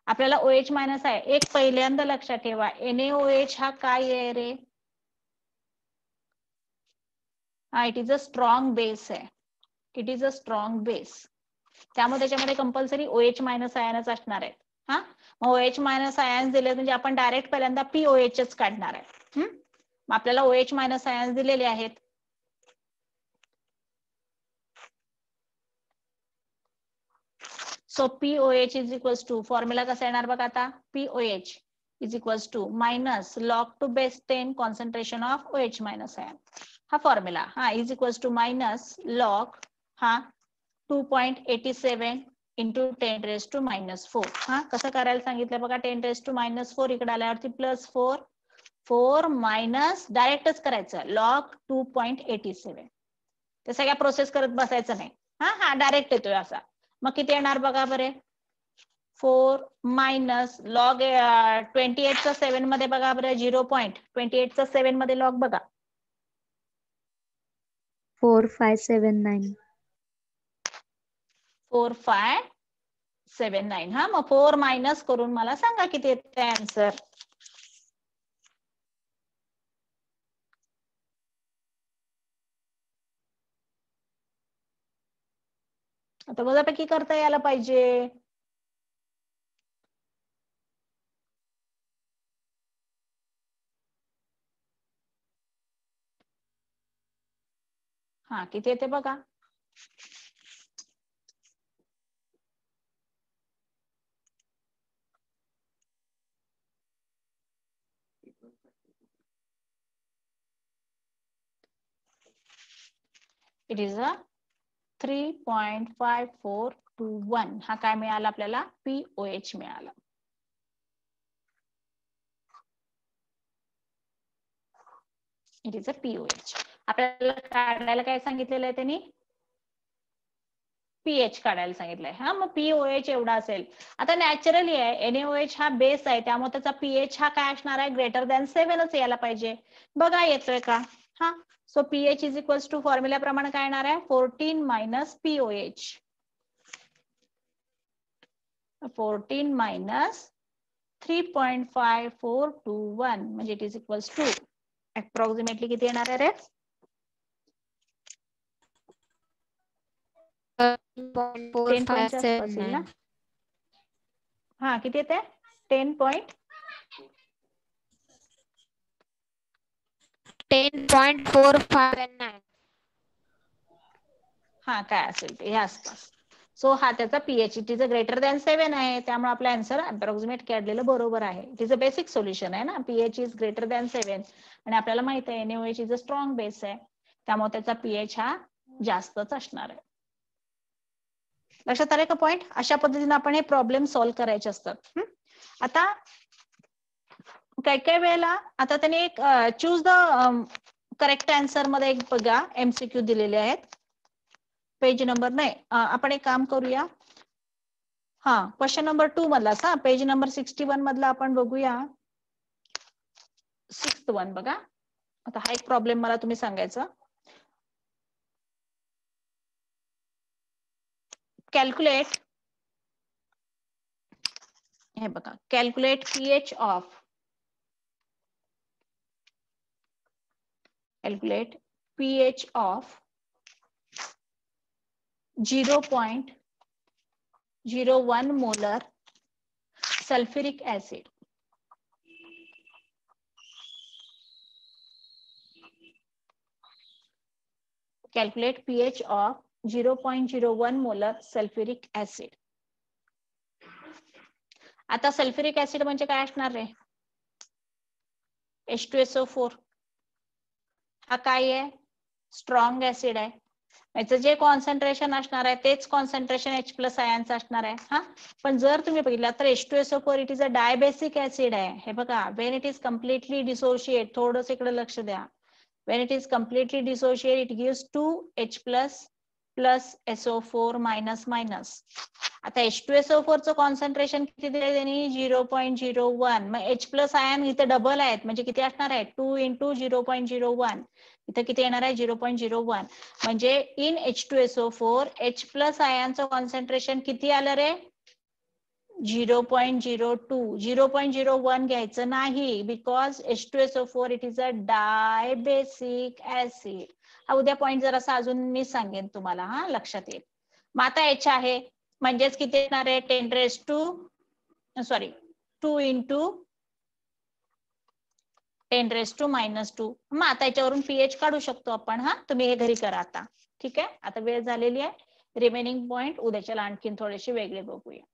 आपल्याला OH मायनस आहे. एक पहिल्यांदा लक्षात ठेवा NaOH हा काय आहे रे? हा it is a strong base आहे. It is a strong base. त्यामुळे त्याच्यामध्ये कंपल्सरी OH मायनस आयनच असणार आहे. हा मग OH मायनस आयन्स दिले म्हणजे आपण डायरेक्ट पहिल्यांदा POHच काढणार आहे. मग आपल्याला OH मायनस आयन्स दिलेले आहेत. So POH is equals to formula कसा येणार बघा आता? POH is equals to minus log to base 10 concentration of OH minus ion. हा फॉर्म्युला हा is equals to minus log हा 2.87 इंटू 10⁻⁻⁴. हा कसं करायला सांगितलं बघा? 10⁻⁻⁴ इकडे आल्यावरती +4 4 मायनस डायरेक्टच करायचं लॉग 2.87. ते सगळ्या प्रोसेस करत बसायचं नाही. हा डायरेक्ट येतोय असा. मग किती येणार बघा बरे? 4 मायनस लॉग 28चा 7 मध्ये बघा बरं 0.28चा 7 मध्ये लॉग बघा 4579. 4579. हा मग 4 मायनस करून मला सांगा किती येते आन्सर. आता वजाबाकी करता यायला पाहिजे. हा किती येते बघा. इट इज अ 3.5421. हा काय मिळाला आपल्याला? POH मिळाला. It is a POH. आपल्याला काढायला काय सांगितलेलं आहे त्यांनी? पीएच काढायला सांगितलंय. हा, मग पीओएच एवढा असेल. आता नॅचरली आहे एनएओएच हा बेस आहे, त्यामुळे त्याचा पीएच हा काय असणार आहे, ग्रेटर दॅन 7च यायला पाहिजे. बघा येतोय का. हा, so pH is equals to formula प्रमाणे काय येणार आहे, 14 मायनस पीओएच. 14 मायनस 3.5421 म्हणजे it is equals to approximately किती येणार आहे रे. 10 पॉईंटच्या आसपास येईल ना. 10.4579. हा, किती येते 10 पॉईंट 10.459. हा काय असेल ते ह्या आसपास. सो हा त्याचा pH it is a greater than 7 आहे, त्यामुळे आपला आन्सर अप्रॉक्सिमेट काढलेलं बरोबर आहे. It is a basic solution आहे ना, पीएच इज ग्रेटर दॅन 7 आणि आपल्याला माहित आहे NaOH is a strong base आहे, त्यामुळे त्याचा पीएच हा जास्तच असणार आहे. लक्षात आले का पॉइंट. अशा पद्धतीने आपण हे प्रॉब्लेम सॉल्व्ह करायचे असतात. आता काही काही वेळेला आता त्याने एक चूज द करेक्ट आन्सर मध्ये एक बघा एमसीक्यू दिलेले आहेत. पेज नंबर नाही, आपण एक काम करूया. हा, क्वेश्चन नंबर 2 मधलाच, हा पेज नंबर 61 मधला आपण बघूया. 6th वन बघा. आता हा एक प्रॉब्लेम मला तुम्ही सांगायचा. कॅल्क्युलेट, हे बघा, calculate pH of, calculate pH of 0.01 molar sulfuric acid. Calculate pH of 0.01 molar sulfuric acid. आता सल्फ्युरिक ऍसिड म्हणजे काय असणार आहे, H2SO4. हा काय आहे, स्ट्रॉंग ऍसिड आहे. याचं जे कॉन्सन्ट्रेशन असणार आहे तेच कॉन्सन्ट्रेशन H+ आयनचं असणार आहे. हा, पण जर तुम्ही बघितलं तर H2SO4 it is a dibasic acid आहे. हे बघा, Wien it is completely dissociate, थोडंस इकडे लक्ष द्या. When it is completely dissociate, it gives 2H+ plus SO4 minus minus. आता H2SO4 चं कॉन्सन्ट्रेशन किती दिले त्यांनी, 0.01. मग H+ आयन इथे डबल आहेत, म्हणजे किती असणार आहे, 2 into 0.01. इथे किती येणार आहे, 0.01. म्हणजे इन H2SO4 H+ आयनचं कॉन्सन्ट्रेशन किती आलं रे, 0.02. 0.01 घ्यायचं नाही, because H2SO4 it is a dibasic acid. हा उद्या पॉइंट जरासा अजून मी सांगेन तुम्हाला, हा लक्षात येईल. मग आता H आहे म्हणजेच किती येणार आहे, 2 into 10⁻². मग आता याच्यावरून पीएच काढू शकतो आपण. हा, तुम्ही हे घरी करा आता. ठीक आहे, आता वेळ झालेली आहे. रिमेनिंग पॉइंट उद्याच्याला आणखीन थोडेसे वेगळे बघूया.